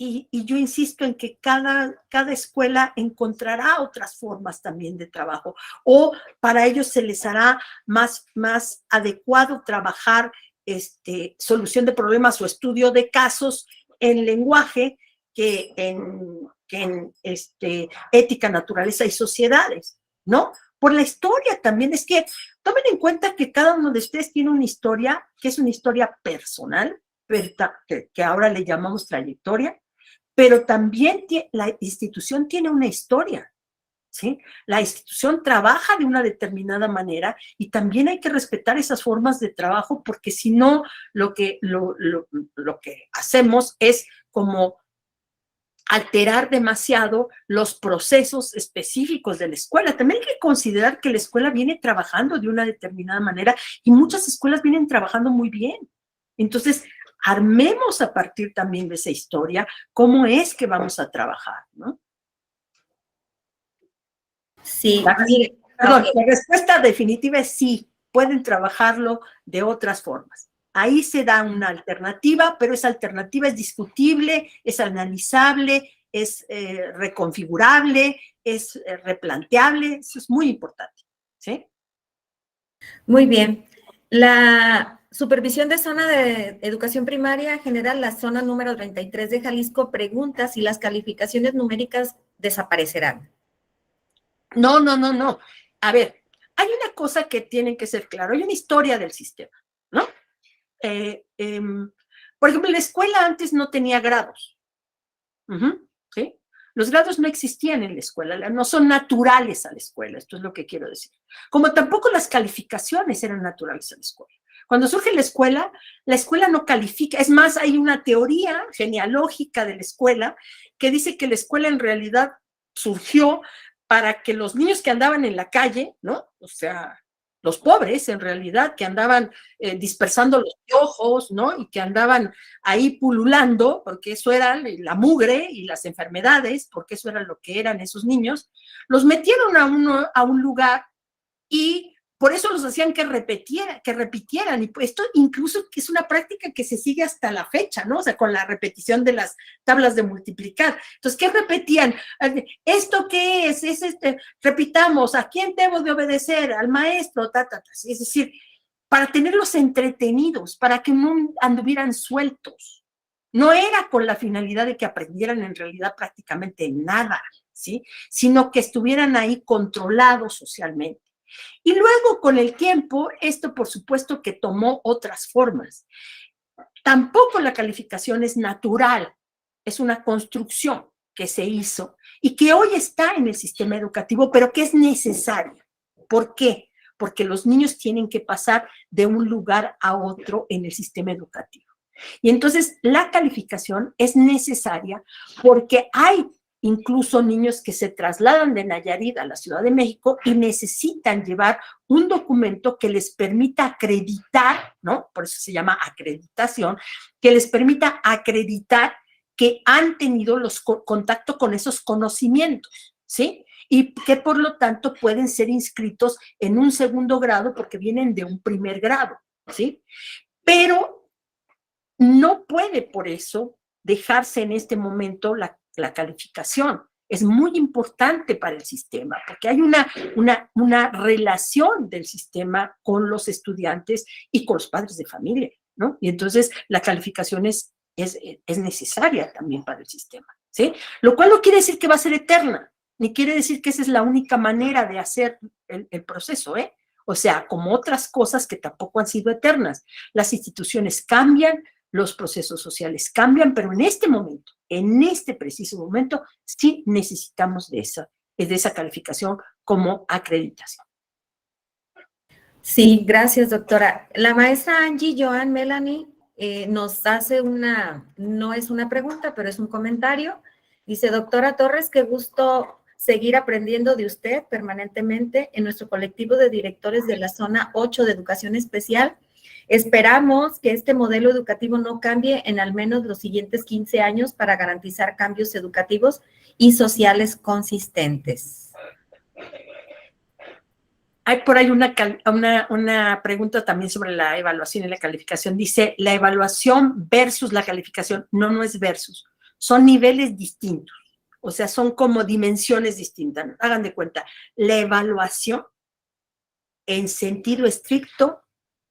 Y yo insisto en que cada escuela encontrará otras formas también de trabajo, o para ellos se les hará más adecuado trabajar solución de problemas o estudio de casos en lenguaje que en ética, naturaleza y sociedades, ¿no? Por la historia también. Es que tomen en cuenta que cada uno de ustedes tiene una historia, que es una historia personal, que ahora le llamamos trayectoria, pero también la institución tiene una historia, ¿sí? La institución trabaja de una determinada manera y también hay que respetar esas formas de trabajo, porque si no, lo que hacemos es como alterar demasiado los procesos específicos de la escuela. También hay que considerar que la escuela viene trabajando de una determinada manera y muchas escuelas vienen trabajando muy bien. Entonces, armemos a partir también de esa historia cómo es que vamos a trabajar, ¿no? Sí, perdón, la respuesta definitiva es sí, pueden trabajarlo de otras formas. Ahí se da una alternativa, pero esa alternativa es discutible, es analizable, es reconfigurable, es replanteable. Eso es muy importante, ¿sí? Muy bien. La Supervisión de Zona de Educación Primaria General, la zona número 33 de Jalisco, pregunta si las calificaciones numéricas desaparecerán. No. A ver, hay una cosa que tiene que ser claro, hay una historia del sistema, ¿no? Por ejemplo, la escuela antes no tenía grados, ¿sí? Los grados no existían en la escuela, no son naturales a la escuela, esto es lo que quiero decir. Como tampoco las calificaciones eran naturales a la escuela. Cuando surge la escuela no califica, es más, hay una teoría genealógica de la escuela que dice que la escuela en realidad surgió para que los niños que andaban en la calle, ¿no? O sea, los pobres en realidad, que andaban dispersando los piojos, ¿no? Y que andaban ahí pululando, porque eso era la mugre y las enfermedades, porque eso era lo que eran esos niños, los metieron a un lugar y por eso los hacían que repitieran, y pues esto incluso es una práctica que se sigue hasta la fecha, ¿no? O sea, con la repetición de las tablas de multiplicar. Entonces, ¿qué repetían? ¿Esto qué es? Repitamos, ¿a quién debo de obedecer? Al maestro, Es decir, para tenerlos entretenidos, para que no anduvieran sueltos. No era con la finalidad de que aprendieran en realidad prácticamente nada, ¿sí? Sino que estuvieran ahí controlados socialmente. Y luego, con el tiempo, esto por supuesto que tomó otras formas. Tampoco la calificación es natural, es una construcción que se hizo y que hoy está en el sistema educativo, pero que es necesaria. ¿Por qué? Porque los niños tienen que pasar de un lugar a otro en el sistema educativo. Y entonces la calificación es necesaria porque hay incluso niños que se trasladan de Nayarit a la Ciudad de México y necesitan llevar un documento que les permita acreditar, ¿no? Por eso se llama acreditación, que les permita acreditar que han tenido contacto con esos conocimientos, ¿sí? Y que por lo tanto pueden ser inscritos en un segundo grado porque vienen de un primer grado, ¿sí? Pero no puede por eso dejarse en este momento la calificación. Es muy importante para el sistema porque hay una relación del sistema con los estudiantes y con los padres de familia, ¿no? Y entonces la calificación es necesaria también para el sistema, ¿sí? Lo cual no quiere decir que va a ser eterna, ni quiere decir que esa es la única manera de hacer el proceso, ¿eh? O sea, como otras cosas que tampoco han sido eternas. Las instituciones cambian, los procesos sociales cambian, pero en este momento, en este preciso momento, sí necesitamos de de esa calificación como acreditación. Sí, gracias, doctora. La maestra Angie Joan Melanie nos hace no es una pregunta, pero es un comentario. Dice, doctora Torres, qué gusto seguir aprendiendo de usted permanentemente en nuestro colectivo de directores de la zona 8 de educación especial. Esperamos que este modelo educativo no cambie en al menos los siguientes 15 años para garantizar cambios educativos y sociales consistentes. Hay por ahí una pregunta también sobre la evaluación y la calificación. Dice, la evaluación versus la calificación. No, no es versus. Son niveles distintos. O sea, son como dimensiones distintas. Hagan de cuenta, la evaluación en sentido estricto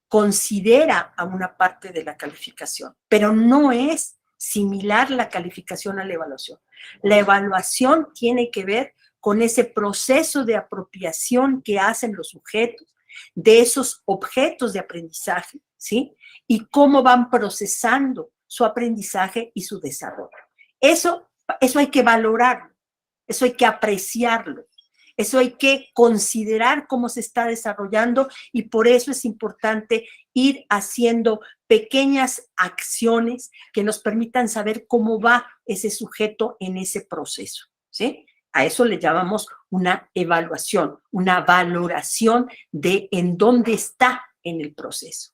considera a una parte de la calificación, pero no es similar la calificación a la evaluación. La evaluación tiene que ver con ese proceso de apropiación que hacen los sujetos de esos objetos de aprendizaje, ¿sí? Y cómo van procesando su aprendizaje y su desarrollo. Eso hay que valorarlo, eso hay que apreciarlo, eso hay que considerar cómo se está desarrollando y por eso es importante ir haciendo pequeñas acciones que nos permitan saber cómo va ese sujeto en ese proceso, ¿sí? A eso le llamamos una evaluación, una valoración de en dónde está en el proceso.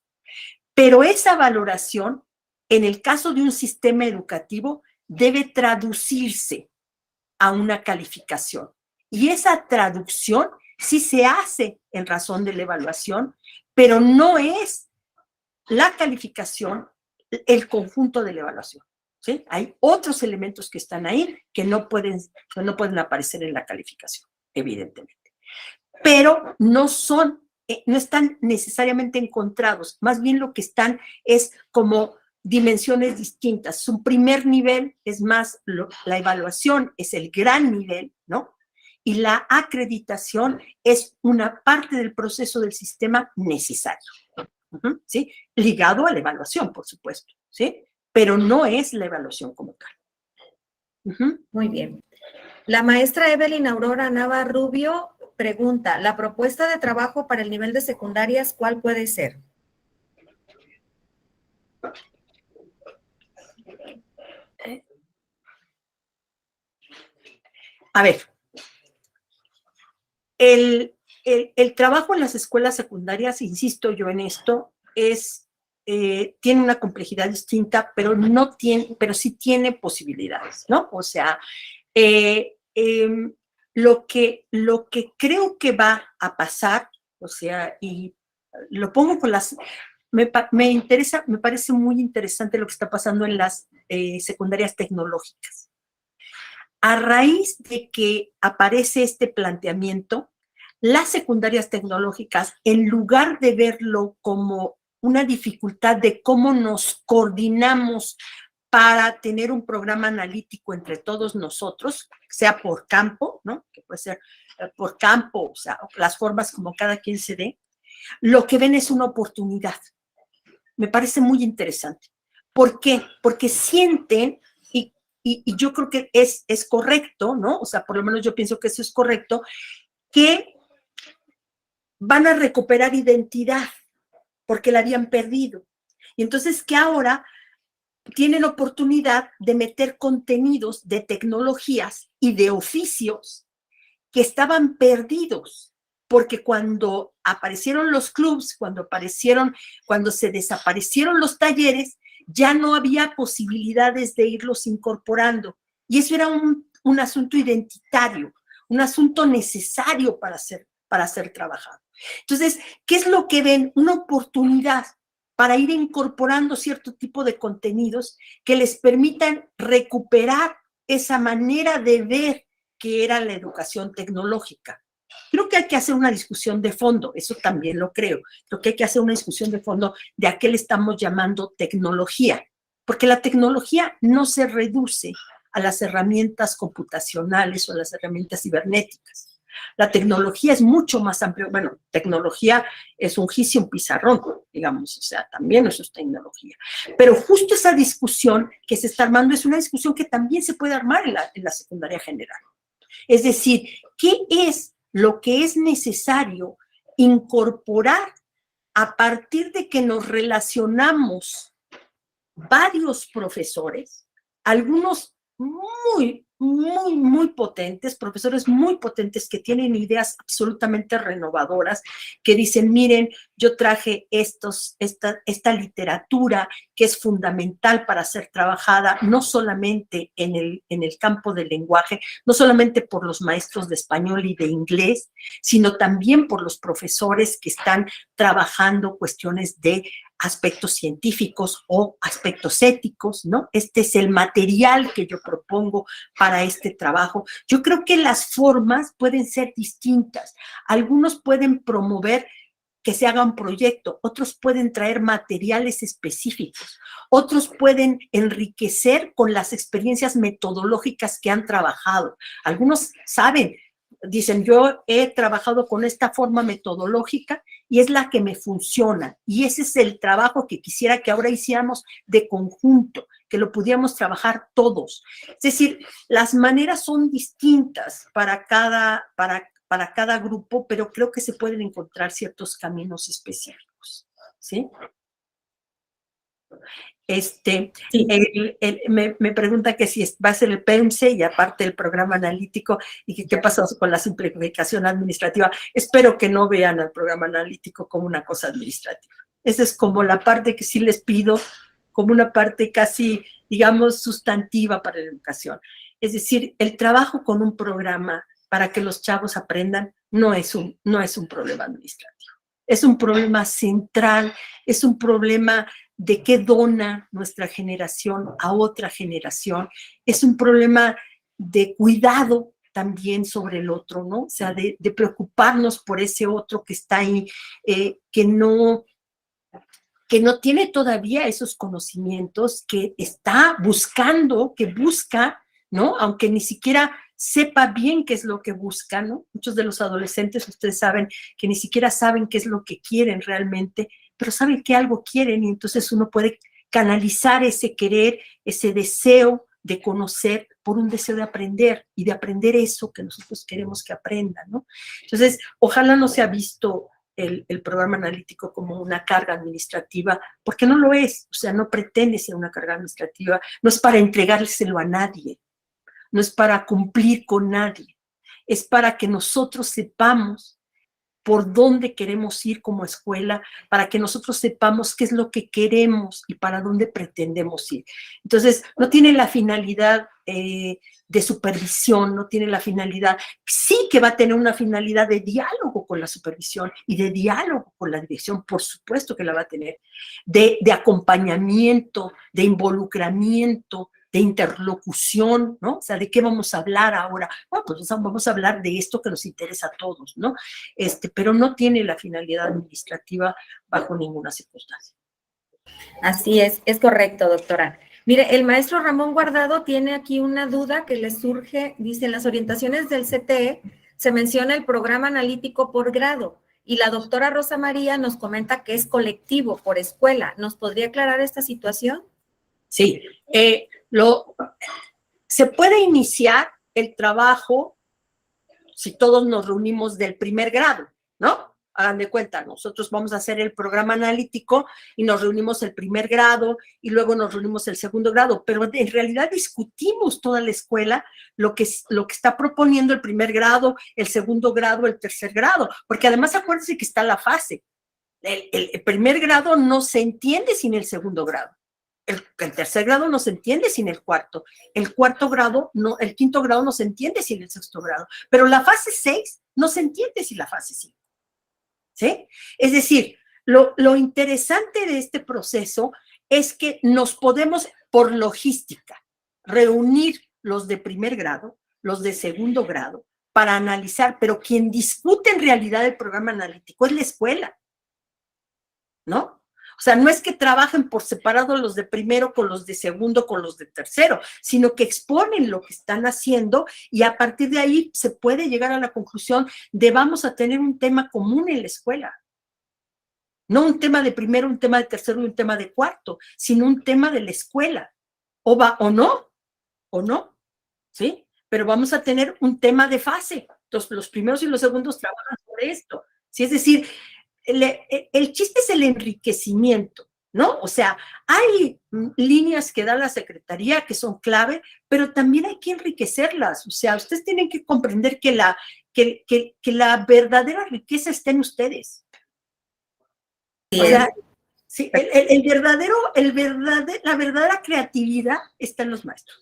Pero esa valoración, en el caso de un sistema educativo, debe traducirse a una calificación. Y esa traducción sí se hace en razón de la evaluación, pero no es la calificación el conjunto de la evaluación. ¿Sí? Hay otros elementos que están ahí que no pueden aparecer en la calificación, evidentemente. Pero no están necesariamente encontrados. Más bien lo que están es como dimensiones distintas. Su primer nivel es más, la evaluación es el gran nivel, ¿no? Y la acreditación es una parte del proceso del sistema necesario, ¿sí? Ligado a la evaluación, por supuesto, ¿sí? Pero no es la evaluación como tal. Muy bien. La maestra Evelyn Aurora Nava Rubio pregunta, ¿la propuesta de trabajo para el nivel de secundarias cuál puede ser? A ver, el trabajo en las escuelas secundarias, insisto yo en esto, tiene una complejidad distinta, pero sí tiene posibilidades, ¿no? O sea, lo que creo que va a pasar, o sea, y lo pongo con me parece muy interesante lo que está pasando en las secundarias tecnológicas. A raíz de que aparece este planteamiento, las secundarias tecnológicas, en lugar de verlo como una dificultad de cómo nos coordinamos para tener un programa analítico entre todos nosotros, sea por campo, ¿no? Que puede ser por campo, o sea, las formas como cada quien se dé, lo que ven es una oportunidad. Me parece muy interesante. ¿Por qué? Porque sienten, y yo creo que es correcto, ¿no? O sea, por lo menos yo pienso que eso es correcto, que van a recuperar identidad porque la habían perdido. Y entonces que ahora tienen oportunidad de meter contenidos de tecnologías y de oficios que estaban perdidos, porque cuando aparecieron los clubs, cuando se desaparecieron los talleres, ya no había posibilidades de irlos incorporando. Y eso era un asunto identitario, un asunto necesario para ser trabajado. Entonces, ¿qué es lo que ven? Una oportunidad para ir incorporando cierto tipo de contenidos que les permitan recuperar esa manera de ver que era la educación tecnológica. Creo que hay que hacer una discusión de fondo, eso también lo creo. Creo que hay que hacer una discusión de fondo de a qué le estamos llamando tecnología, porque la tecnología no se reduce a las herramientas computacionales o a las herramientas cibernéticas. La tecnología es mucho más amplia. Bueno, tecnología es un gis y un pizarrón, digamos, o sea, también eso es tecnología. Pero justo esa discusión que se está armando es una discusión que también se puede armar en la secundaria general. Es decir, ¿qué es lo que es necesario incorporar a partir de que nos relacionamos varios profesores, algunos muy potentes, profesores muy potentes que tienen ideas absolutamente renovadoras, que dicen, miren, yo traje esta literatura que es fundamental para ser trabajada, no solamente en el campo del lenguaje, no solamente por los maestros de español y de inglés, sino también por los profesores que están trabajando cuestiones de aspectos científicos o aspectos éticos, ¿no? Este es el material que yo propongo para este trabajo. Yo creo que las formas pueden ser distintas. Algunos pueden promover que se haga un proyecto, otros pueden traer materiales específicos, otros pueden enriquecer con las experiencias metodológicas que han trabajado. Algunos saben, dicen, yo he trabajado con esta forma metodológica y es la que me funciona. Y ese es el trabajo que quisiera que ahora hiciéramos de conjunto, que lo pudiéramos trabajar todos. Es decir, las maneras son distintas para cada grupo, pero creo que se pueden encontrar ciertos caminos específicos, ¿sí? Sí. Me pregunta que si va a ser el PEMSE y aparte el programa analítico y que qué pasó con la simplificación administrativa. Espero que no vean al programa analítico como una cosa administrativa. Esa es como la parte que sí les pido, como una parte casi, digamos, sustantiva para la educación. Es decir, el trabajo con un programa para que los chavos aprendan no es un problema administrativo. Es un problema central, es un problema de qué dona nuestra generación a otra generación. Es un problema de cuidado también sobre el otro, ¿no? O sea, de preocuparnos por ese otro que está ahí, que no tiene todavía esos conocimientos, que está buscando, que busca, ¿no? Aunque ni siquiera sepa bien qué es lo que busca, ¿no? Muchos de los adolescentes, ustedes saben, que ni siquiera saben qué es lo que quieren realmente, pero saben que algo quieren y entonces uno puede canalizar ese querer, ese deseo de conocer por un deseo de aprender y de aprender eso que nosotros queremos que aprendan, ¿no? Entonces, ojalá no se ha visto el programa analítico como una carga administrativa, porque no lo es, o sea, no pretende ser una carga administrativa, no es para entregárselo a nadie, no es para cumplir con nadie, es para que nosotros sepamos por dónde queremos ir como escuela, para que nosotros sepamos qué es lo que queremos y para dónde pretendemos ir. Entonces, no tiene la finalidad de supervisión, no tiene la finalidad, sí que va a tener una finalidad de diálogo con la supervisión y de diálogo con la dirección, por supuesto que la va a tener, de acompañamiento, de involucramiento, de interlocución, ¿no? O sea, ¿de qué vamos a hablar ahora? Bueno, pues vamos a hablar de esto que nos interesa a todos, ¿no? Pero no tiene la finalidad administrativa bajo ninguna circunstancia. Así es correcto, doctora. Mire, el maestro Ramón Guardado tiene aquí una duda que le surge, dice, en las orientaciones del CTE se menciona el programa analítico por grado y la doctora Rosa María nos comenta que es colectivo por escuela. ¿Nos podría aclarar esta situación? Sí, se puede iniciar el trabajo si todos nos reunimos del primer grado, ¿no? Hagan de cuenta, nosotros vamos a hacer el programa analítico y nos reunimos el primer grado y luego nos reunimos el segundo grado, pero en realidad discutimos toda la escuela lo que está proponiendo el primer grado, el segundo grado, el tercer grado, porque además acuérdense que está la fase. El primer grado no se entiende sin el segundo grado. El tercer grado no se entiende sin el cuarto. El quinto grado no se entiende sin el sexto grado. Pero la fase 6 no se entiende sin la fase 5. ¿Sí? Es decir, lo interesante de este proceso es que nos podemos, por logística, reunir los de primer grado, los de segundo grado, para analizar, pero quien discute en realidad el programa analítico es la escuela, ¿no? O sea, no es que trabajen por separado los de primero con los de segundo, con los de tercero, sino que exponen lo que están haciendo y a partir de ahí se puede llegar a la conclusión de vamos a tener un tema común en la escuela. No un tema de primero, un tema de tercero y un tema de cuarto, sino un tema de la escuela. O va o no, ¿sí? pero vamos a tener un tema de fase. Entonces, los primeros y los segundos trabajan sobre esto. ¿Sí? Es decir, el chiste es el enriquecimiento, ¿no? O sea, hay líneas que da la Secretaría que son clave, pero también hay que enriquecerlas. O sea, ustedes tienen que comprender que la verdadera riqueza está en ustedes. O sea, sí, la verdadera creatividad está en los maestros.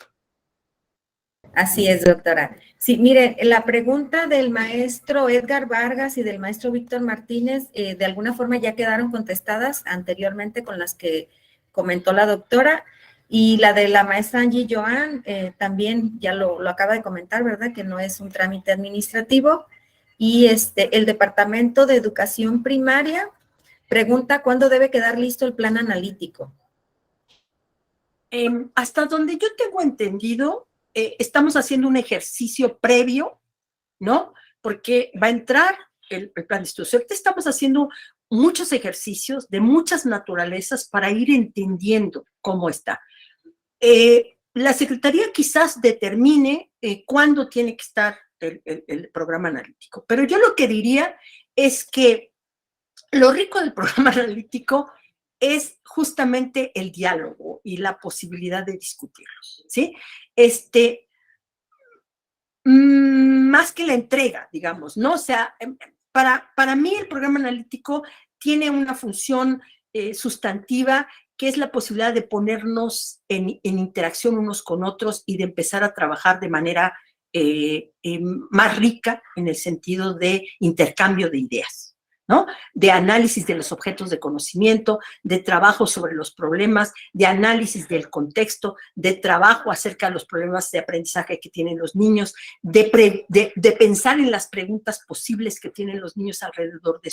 Así es, doctora. Sí, mire, la pregunta del maestro Edgar Vargas y del maestro Víctor Martínez, de alguna forma ya quedaron contestadas anteriormente con las que comentó la doctora, y la de la maestra Angie Joan también ya lo acaba de comentar, ¿verdad? Que no es un trámite administrativo. Y el Departamento de Educación Primaria pregunta cuándo debe quedar listo el plan analítico. Hasta donde yo tengo entendido, estamos haciendo un ejercicio previo, ¿no? Porque va a entrar el plan de estudios. Ahorita estamos haciendo muchos ejercicios de muchas naturalezas para ir entendiendo cómo está. La Secretaría quizás determine cuándo tiene que estar el programa analítico, pero yo lo que diría es que lo rico del programa analítico es justamente el diálogo y la posibilidad de discutirlo, ¿sí? Más que la entrega, digamos, ¿no? O sea, para mí el programa analítico tiene una función sustantiva, que es la posibilidad de ponernos en interacción unos con otros y de empezar a trabajar de manera más rica en el sentido de intercambio de ideas, ¿no? De análisis de los objetos de conocimiento, de trabajo sobre los problemas, de análisis del contexto, de trabajo acerca de los problemas de aprendizaje que tienen los niños, de pensar en las preguntas posibles que tienen los niños alrededor de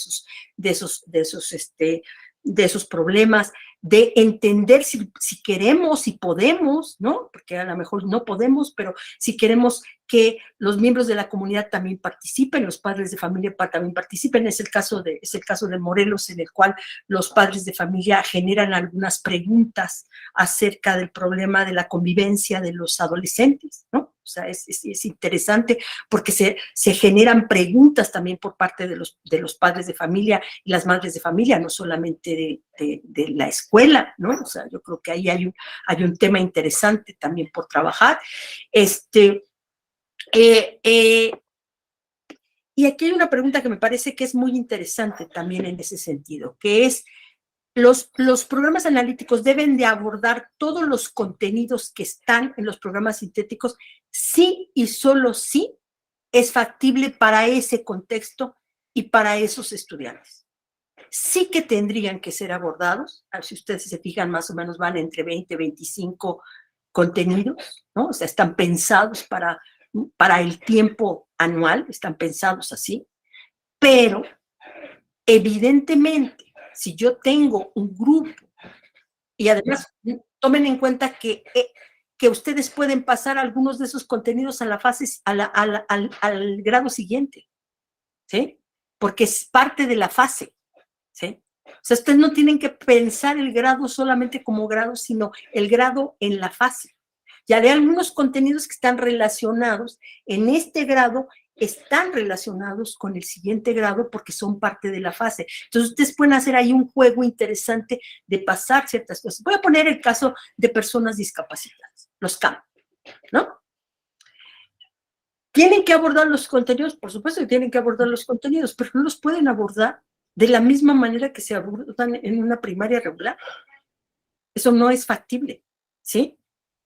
esos problemas, de entender si queremos, si podemos, ¿no? Porque a lo mejor no podemos, pero si queremos que los miembros de la comunidad también participen, los padres de familia también participen. Es el caso de Morelos, en el cual los padres de familia generan algunas preguntas acerca del problema de la convivencia de los adolescentes, ¿no? O sea, es interesante porque se generan preguntas también por parte de los padres de familia y las madres de familia, no solamente de la escuela, ¿no? O sea, yo creo que ahí hay un tema interesante también por trabajar. Y aquí hay una pregunta que me parece que es muy interesante también en ese sentido, que es, los programas analíticos deben de abordar todos los contenidos que están en los programas sintéticos, sí y solo sí es factible para ese contexto y para esos estudiantes. Sí que tendrían que ser abordados, si ustedes se fijan, más o menos van entre 20 y 25 contenidos, ¿no? O sea, están pensados para el tiempo anual, están pensados así, pero evidentemente, si yo tengo un grupo, y además tomen en cuenta que ustedes pueden pasar algunos de esos contenidos a la fase, al grado siguiente, ¿sí? Porque es parte de la fase, ¿sí? O sea, ustedes no tienen que pensar el grado solamente como grado, sino el grado en la fase. Ya de algunos contenidos que están relacionados en este grado, están relacionados con el siguiente grado porque son parte de la fase. Entonces, ustedes pueden hacer ahí un juego interesante de pasar ciertas cosas. Voy a poner el caso de personas discapacitadas, los CAM, ¿no? ¿Tienen que abordar los contenidos? Por supuesto que tienen que abordar los contenidos, pero no los pueden abordar de la misma manera que se abordan en una primaria regular. Eso no es factible, ¿sí?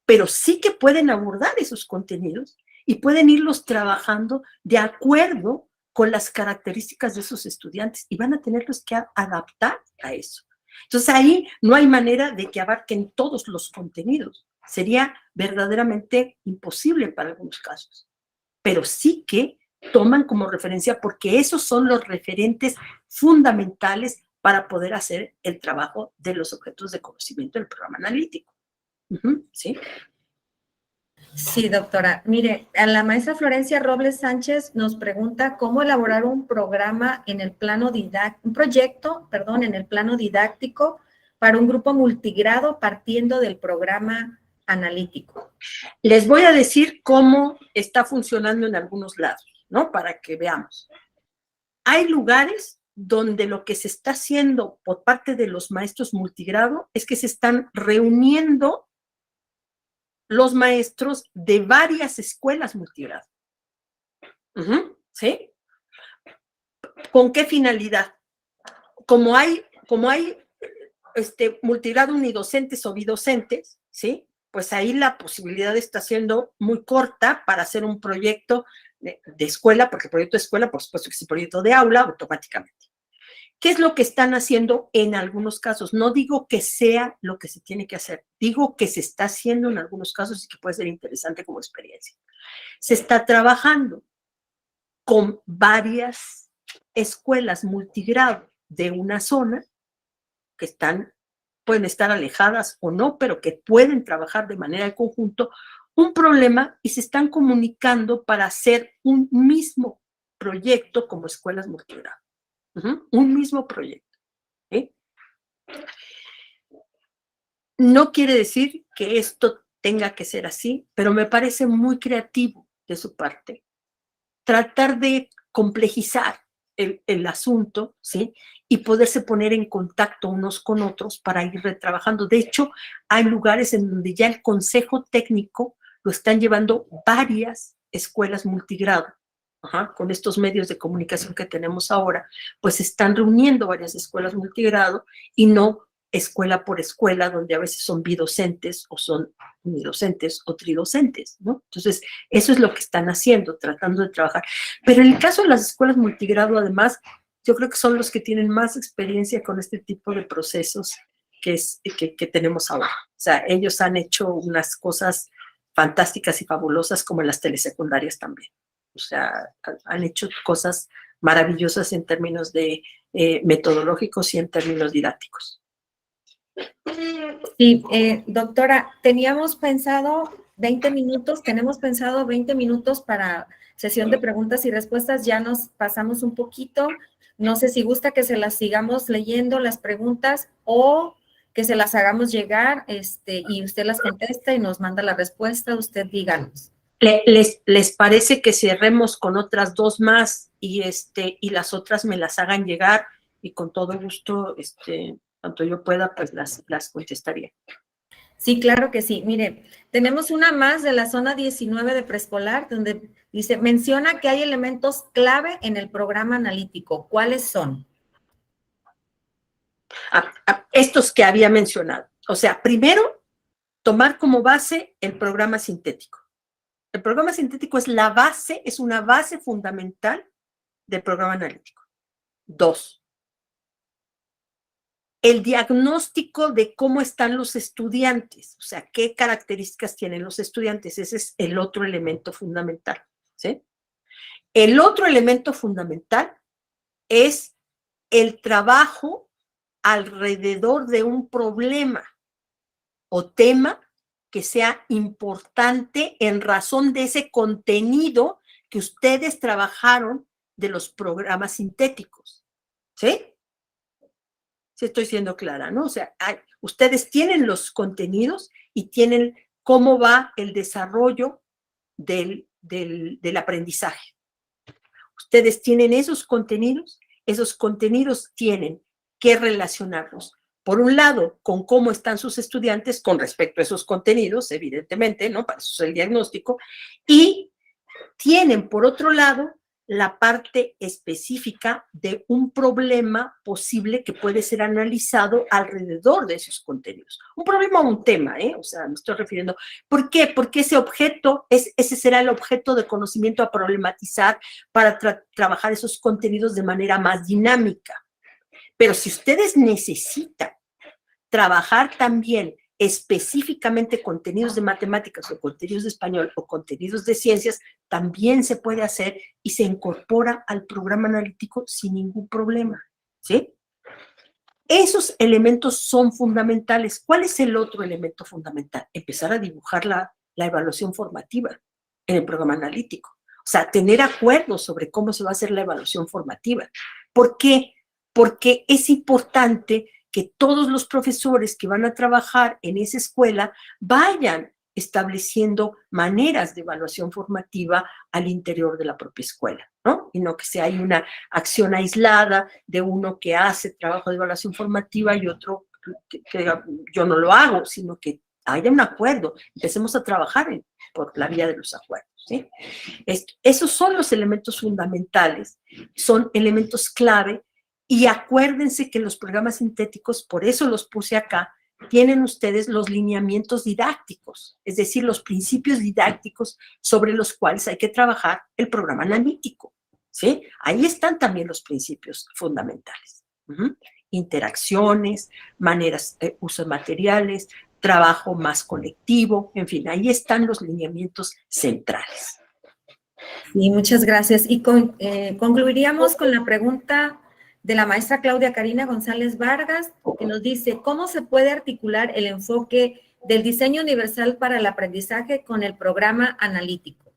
Pero sí que pueden abordar esos contenidos y pueden irlos trabajando de acuerdo con las características de esos estudiantes y van a tenerlos que adaptar a eso. Entonces ahí no hay manera de que abarquen todos los contenidos. Sería verdaderamente imposible para algunos casos, pero sí que toman como referencia porque esos son los referentes fundamentales para poder hacer el trabajo de los objetos de conocimiento del programa analítico. ¿Sí? Sí, doctora. Mire, a la maestra Florencia Robles Sánchez nos pregunta cómo elaborar un programa en el plano un proyecto, perdón, en el plano didáctico para un grupo multigrado partiendo del programa analítico? Les voy a decir cómo está funcionando en algunos lados, ¿no? Para que veamos. Hay lugares donde lo que se está haciendo por parte de los maestros multigrado es que se están reuniendo los maestros de varias escuelas multigrado. ¿Sí? ¿Con qué finalidad? Como hay multigrado unidocentes o bidocentes, ¿sí? Pues ahí la posibilidad está siendo muy corta para hacer un proyecto de escuela, porque el proyecto de escuela, por supuesto que es el proyecto de aula automáticamente. ¿Qué es lo que están haciendo en algunos casos? No digo que sea lo que se tiene que hacer, digo que se está haciendo en algunos casos y que puede ser interesante como experiencia. Se está trabajando con varias escuelas multigrado de una zona que pueden estar alejadas o no, pero que pueden trabajar de manera de conjunto un problema y se están comunicando para hacer un mismo proyecto como escuelas multigrado. Un mismo proyecto. ¿Sí? No quiere decir que esto tenga que ser así, pero me parece muy creativo de su parte tratar de complejizar el asunto, ¿sí? Y poderse poner en contacto unos con otros para ir retrabajando. De hecho, hay lugares en donde ya el consejo técnico lo están llevando varias escuelas multigrado. Con estos medios de comunicación que tenemos ahora, pues se están reuniendo varias escuelas multigrado y no escuela por escuela, donde a veces son bidocentes o son unidocentes o tridocentes, ¿no? Entonces, eso es lo que están haciendo, tratando de trabajar. Pero en el caso de las escuelas multigrado, además, yo creo que son los que tienen más experiencia con este tipo de procesos que tenemos ahora. O sea, ellos han hecho unas cosas fantásticas y fabulosas como en las telesecundarias también. O sea, han hecho cosas maravillosas en términos de metodológicos y en términos didácticos. Sí, doctora, tenemos pensado 20 minutos para sesión de preguntas y respuestas, ya nos pasamos un poquito, no sé si gusta que se las sigamos leyendo las preguntas o que se las hagamos llegar y usted las contesta y nos manda la respuesta, usted díganos. ¿Les parece que cerremos con otras dos más y las otras me las hagan llegar y con todo gusto, tanto yo pueda, pues las contestaría? Sí, claro que sí. Mire, tenemos una más de la zona 19 de preescolar, donde dice, menciona que hay elementos clave en el programa analítico. ¿Cuáles son? Estos que había mencionado. O sea, primero, tomar como base el programa sintético. El programa sintético es la base, es una base fundamental del programa analítico. 2, el diagnóstico de cómo están los estudiantes, o sea, qué características tienen los estudiantes. Ese es el otro elemento fundamental, ¿sí? El otro elemento fundamental es el trabajo alrededor de un problema o tema que sea importante en razón de ese contenido que ustedes trabajaron de los programas sintéticos, ¿sí? Sí estoy siendo clara, ¿no? O sea, ustedes tienen los contenidos y tienen cómo va el desarrollo del aprendizaje. Ustedes tienen esos contenidos tienen que relacionarlos. Por un lado, con cómo están sus estudiantes con respecto a esos contenidos, evidentemente, ¿no? Para eso es el diagnóstico. Y tienen, por otro lado, la parte específica de un problema posible que puede ser analizado alrededor de esos contenidos. Un problema o un tema, O sea, me estoy refiriendo. ¿Por qué? Porque ese objeto, ese será el objeto de conocimiento a problematizar para trabajar esos contenidos de manera más dinámica. Pero si ustedes necesitan trabajar también específicamente contenidos de matemáticas o contenidos de español o contenidos de ciencias, también se puede hacer y se incorpora al programa analítico sin ningún problema, ¿sí? Esos elementos son fundamentales. ¿Cuál es el otro elemento fundamental? Empezar a dibujar la evaluación formativa en el programa analítico. O sea, tener acuerdos sobre cómo se va a hacer la evaluación formativa. ¿Por qué? Porque es importante que todos los profesores que van a trabajar en esa escuela vayan estableciendo maneras de evaluación formativa al interior de la propia escuela, ¿no? Y no que sea hay una acción aislada de uno que hace trabajo de evaluación formativa y otro que diga, yo no lo hago, sino que haya un acuerdo, empecemos a trabajar por la vía de los acuerdos, ¿sí? Esos son los elementos fundamentales, son elementos clave, y acuérdense que los programas sintéticos, por eso los puse acá, tienen ustedes los lineamientos didácticos, es decir, los principios didácticos sobre los cuales hay que trabajar el programa analítico, ¿sí? Ahí están también los principios fundamentales. Interacciones, maneras, uso de materiales, trabajo más colectivo, en fin, ahí están los lineamientos centrales. Sí, muchas gracias. Y concluiríamos con la pregunta de la maestra Claudia Karina González Vargas, que nos dice, ¿cómo se puede articular el enfoque del diseño universal para el aprendizaje con el programa analítico?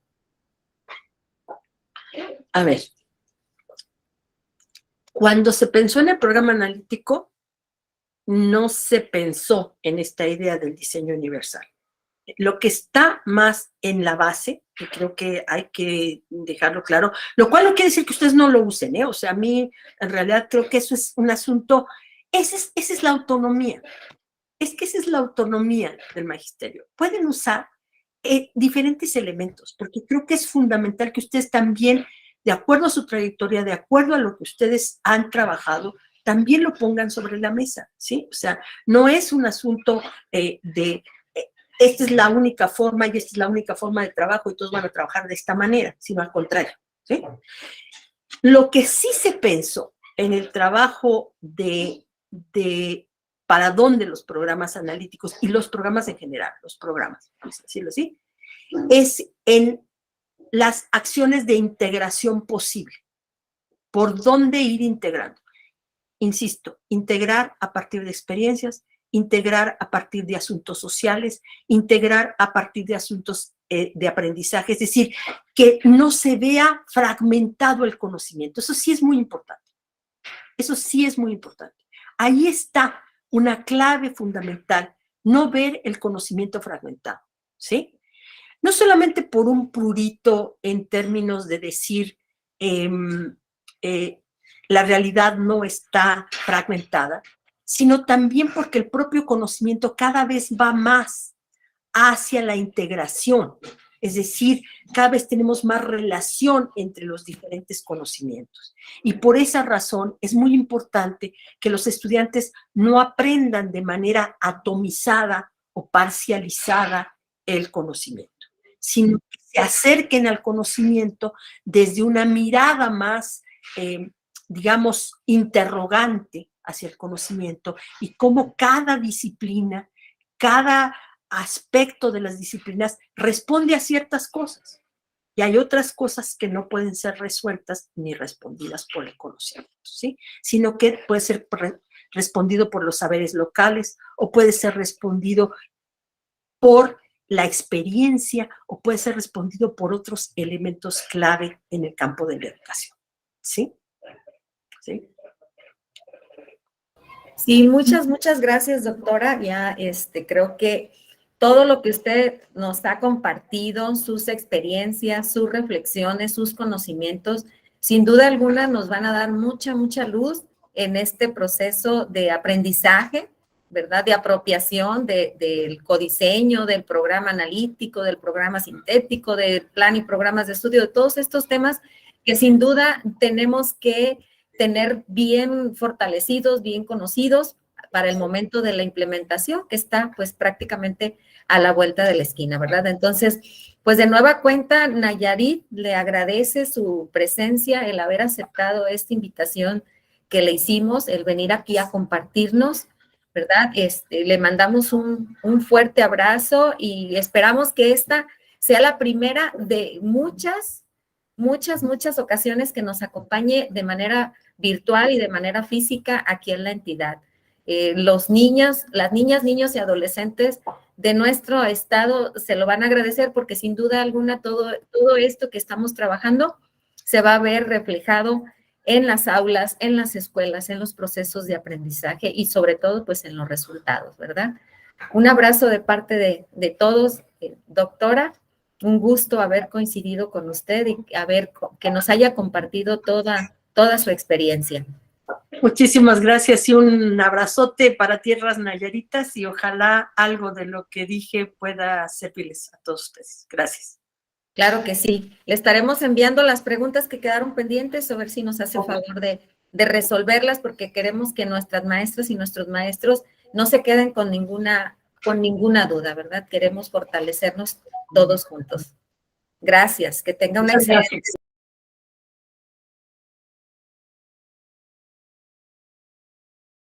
A ver, cuando se pensó en el programa analítico, no se pensó en esta idea del diseño universal. Lo que está más en la base, que creo que hay que dejarlo claro, lo cual no quiere decir que ustedes no lo usen, ¿eh? O sea, a mí en realidad creo que eso es un asunto, esa es la autonomía, es que esa es la autonomía del magisterio. Pueden usar diferentes elementos, porque creo que es fundamental que ustedes también, de acuerdo a su trayectoria, de acuerdo a lo que ustedes han trabajado, también lo pongan sobre la mesa, ¿sí? O sea, no es un asunto esta es la única forma y esta es la única forma de trabajo y todos van a trabajar de esta manera, sino al contrario, ¿sí? Lo que sí se pensó en el trabajo de para dónde los programas analíticos y los programas en general, los programas, vamos a decirlo así, es en las acciones de integración posible. ¿Por dónde ir integrando? Insisto, integrar a partir de experiencias, integrar a partir de asuntos sociales, integrar a partir de asuntos de aprendizaje, es decir, que no se vea fragmentado el conocimiento. Eso sí es muy importante. Eso sí es muy importante. Ahí está una clave fundamental, no ver el conocimiento fragmentado, ¿sí? No solamente por un prurito en términos de decir la realidad no está fragmentada, sino también porque el propio conocimiento cada vez va más hacia la integración. Es decir, cada vez tenemos más relación entre los diferentes conocimientos. Y por esa razón es muy importante que los estudiantes no aprendan de manera atomizada o parcializada el conocimiento, sino que se acerquen al conocimiento desde una mirada más, digamos, interrogante hacia el conocimiento y cómo cada disciplina, cada aspecto de las disciplinas responde a ciertas cosas. Y hay otras cosas que no pueden ser resueltas ni respondidas por el conocimiento, ¿sí? Sino que puede ser respondido por los saberes locales o puede ser respondido por la experiencia o puede ser respondido por otros elementos clave en el campo de la educación, ¿sí? ¿Sí? Sí, muchas gracias, doctora. Ya creo que todo lo que usted nos ha compartido, sus experiencias, sus reflexiones, sus conocimientos, sin duda alguna nos van a dar mucha luz en este proceso de aprendizaje, ¿verdad? De apropiación del codiseño, del programa analítico, del programa sintético, del plan y programas de estudio, de todos estos temas que sin duda tenemos que tener bien fortalecidos, bien conocidos para el momento de la implementación, que está pues prácticamente a la vuelta de la esquina, ¿verdad? Entonces, pues de nueva cuenta, Nayarit le agradece su presencia, el haber aceptado esta invitación que le hicimos, el venir aquí a compartirnos, ¿verdad? Le mandamos un fuerte abrazo y esperamos que esta sea la primera de muchas ocasiones que nos acompañe de manera virtual y de manera física aquí en la entidad. Los niños, las niñas, niños y adolescentes de nuestro estado se lo van a agradecer porque sin duda alguna todo esto que estamos trabajando se va a ver reflejado en las aulas, en las escuelas, en los procesos de aprendizaje y sobre todo pues en los resultados, ¿verdad? Un abrazo de parte de todos, doctora. Un gusto haber coincidido con usted y que nos haya compartido toda su experiencia. Muchísimas gracias y un abrazote para Tierras Nayaritas y ojalá algo de lo que dije pueda servirles a todos ustedes. Gracias. Claro que sí. Le estaremos enviando las preguntas que quedaron pendientes, a ver si nos hace favor de resolverlas, porque queremos que nuestras maestras y nuestros maestros no se queden con ninguna duda, ¿verdad? Queremos fortalecernos todos juntos. Gracias, que tenga una excelente